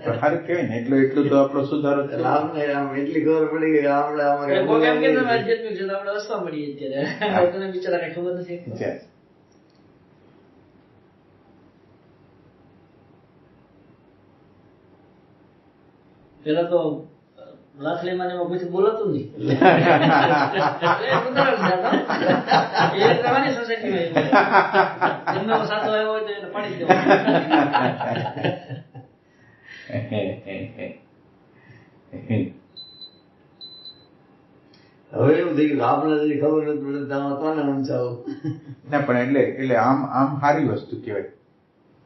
Speaker 5: તો સારું કહેવાય ને, એટલું તો આપણો સુધારો
Speaker 3: એટલે આમને આમ એટલી ખબર પડી ગઈ આપણે
Speaker 4: એટલે કોઈ એમ કે તમે આધ્યાત્મિક છે તો આપણે હસવા મળીએ અત્યારે. લોકોને બિચારા કઈ ખબર નથી.
Speaker 5: છે.
Speaker 4: પેલા તો લાખલીમાં એમાં કોઈ બોલાતું નહીં. એ રહેવાની સોસાયટીમાં એમનો સાચો આવ્યો હોય તો એને પાડી
Speaker 3: હવે એવું થઈ ગયું આપણે હજી ખબર નથી પડે તમે કોને સમજાવો.
Speaker 5: ના પણ એટલે આમ સારી વસ્તુ કહેવાય.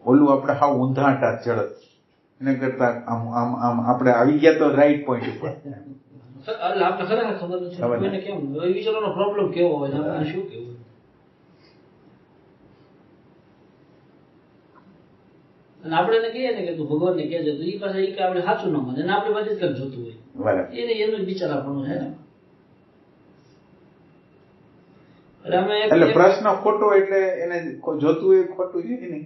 Speaker 5: ઓલું આપણે હાવ ઊંધાટા ચડત એને કરતા આમ આપણે આવી ગયા તો રાઈટ પોઈન્ટ ઉપર.
Speaker 4: આપણે ખરેખર ખબર નથી કોઈને કેમ વિચારવાનો પ્રોબ્લેમ કેવો હોય આપણને શું કેવું. અને આપણે એને કહીએ ને કે તું ભગવાનને કહેજે તો એ પાસે કે આપણે સાચું ન માને આપણે બાજુ જ કંઈક જોતું હોય.
Speaker 5: બરાબર.
Speaker 4: એને એનું જ બિચારાપણું છે ને.
Speaker 5: એટલે પ્રશ્ન ખોટો એટલે એને જોતું હોય ખોટું છે કે નહીં?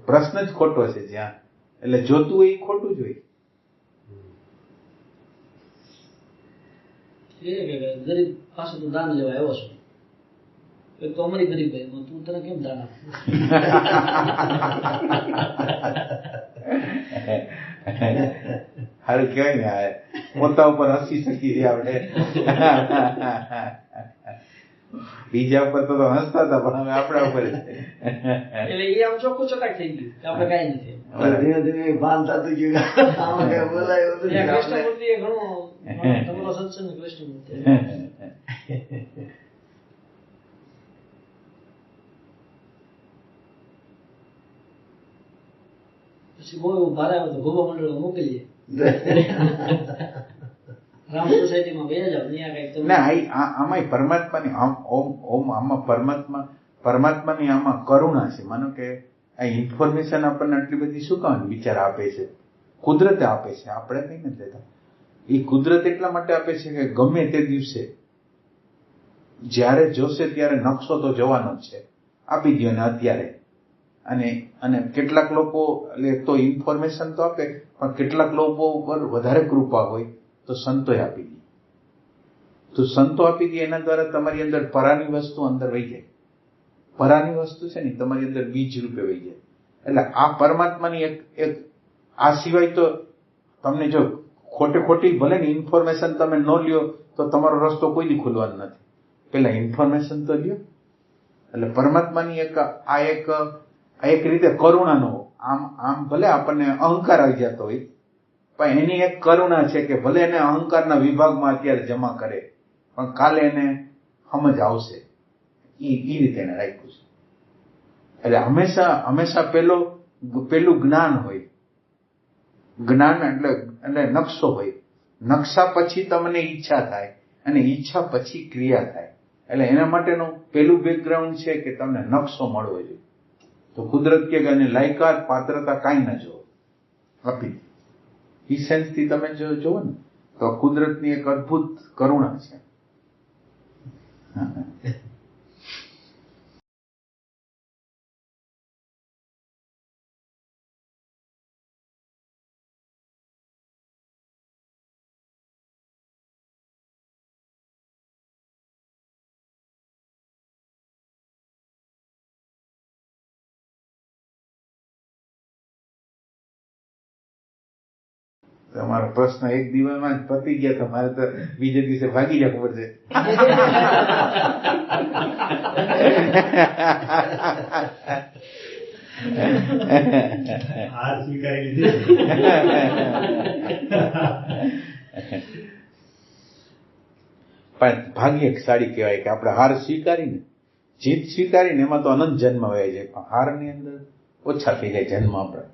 Speaker 5: પ્રશ્ન જ ખોટો છે જ્યાં, એટલે જોતું હોય એ ખોટું જ હોય.
Speaker 4: ગરીબ પાસે તું દાન લેવા આવ્યો છું, તો અમારી ગરીબ ભાઈ તું તને કેમ દાન આપું?
Speaker 5: સારું કહેવાય ને, પોતા ઉપર હસી શકીએ આપણે. બીજા ઉપર તો હસતા હતા પણ હવે આપણા ઉપર
Speaker 4: એટલે એ આમ ચોખ્ખું ચટાક થઈ ગયું કે આપણે કઈ નથી.
Speaker 3: ધીમે ધીમે ભાન થતું ગયું આમાં કઈ બોલાયું હતું.
Speaker 4: કૃષ્ણમૂર્તિ એ ઘણું તમારો સત્સંગ કૃષ્ણમૂર્તિ. પછી બહુ એવું ભારે આવે તો ગોબા મંડળ મોકલીએ રામ સોસાયટીમાં બે જાવ ત્યાં કઈક
Speaker 5: ના. આમાં પરમાત્માની ઓમ આમાં પરમાત્માની આમાં કરુણા છે. માનો કે આ ઇન્ફોર્મેશન આપણને આટલી બધી શું કામ વિચાર આપે છે? કુદરતે આપે છે, આપણે કઈ નથી દેતા. એ કુદરત એટલા માટે આપે છે કે ગમે તે દિવસે જ્યારે જોશે ત્યારે નકશો તો જવાનો જ છે, આપી દો ને અત્યારે. અને કેટલાક લોકો તો ઇન્ફોર્મેશન તો આપે, પણ કેટલાક લોકો ઉપર વધારે કૃપા હોય તો સંતોએ આપી દે. તો સંતો આપી દે એના દ્વારા તમારી અંદર પરાની વસ્તુ અંદર વહી જાય. પરાની વસ્તુ છે ને તમારી અંદર બીજ રૂપે વહી જાય. એટલે આ પરમાત્માની એક આ સિવાય તો તમને જો ખોટી ભલે ને ઇન્ફોર્મેશન તમે ન લ્યો તો તમારો રસ્તો કોઈ દી ખુલવાનો નથી. પેલા ઇન્ફોર્મેશન તો લ્યો. એટલે પરમાત્માની એક રીતે કરુણાનો આમ ભલે આપણને અહંકાર આવી જતો હોય પણ એની એક કરુણા છે કે ભલે એને અહંકારના વિભાગમાં અત્યારે જમા કરે પણ કાલે એને સમજ આવશે. એ રીતે એને રાખ્યું છે. એટલે હંમેશા પેલું જ્ઞાન હોય. જ્ઞાન એટલે નકશો હોય. નકશા પછી તમને ઈચ્છા થાય અને ઈચ્છા પછી ક્રિયા થાય. એટલે એના માટેનું પેલું બેકગ્રાઉન્ડ છે કે તમને નકશો મળવો જોઈએ. તો કુદરત કે લાયકાત પાત્રતા કાંઈ ના જોવો, આપી ઈ સેન્સથી તમે જો જોવો ને તો કુદરતની એક અદભુત કરુણા છે. તમારો પ્રશ્ન એક દિવસમાં જ પતી ગયા તો મારે તો બીજે દિવસે ભાગી જવું પડશે.
Speaker 6: હાર સ્વીકારી લીધી.
Speaker 5: પણ ભાગ્યશાળી કહેવાય કે આપણે હાર સ્વીકારીને, જીત સ્વીકારીને એમાં તો અનંત જન્મ વહી જાય, પણ હારની અંદર ઓછા થઈ જાય જન્મ આપણા.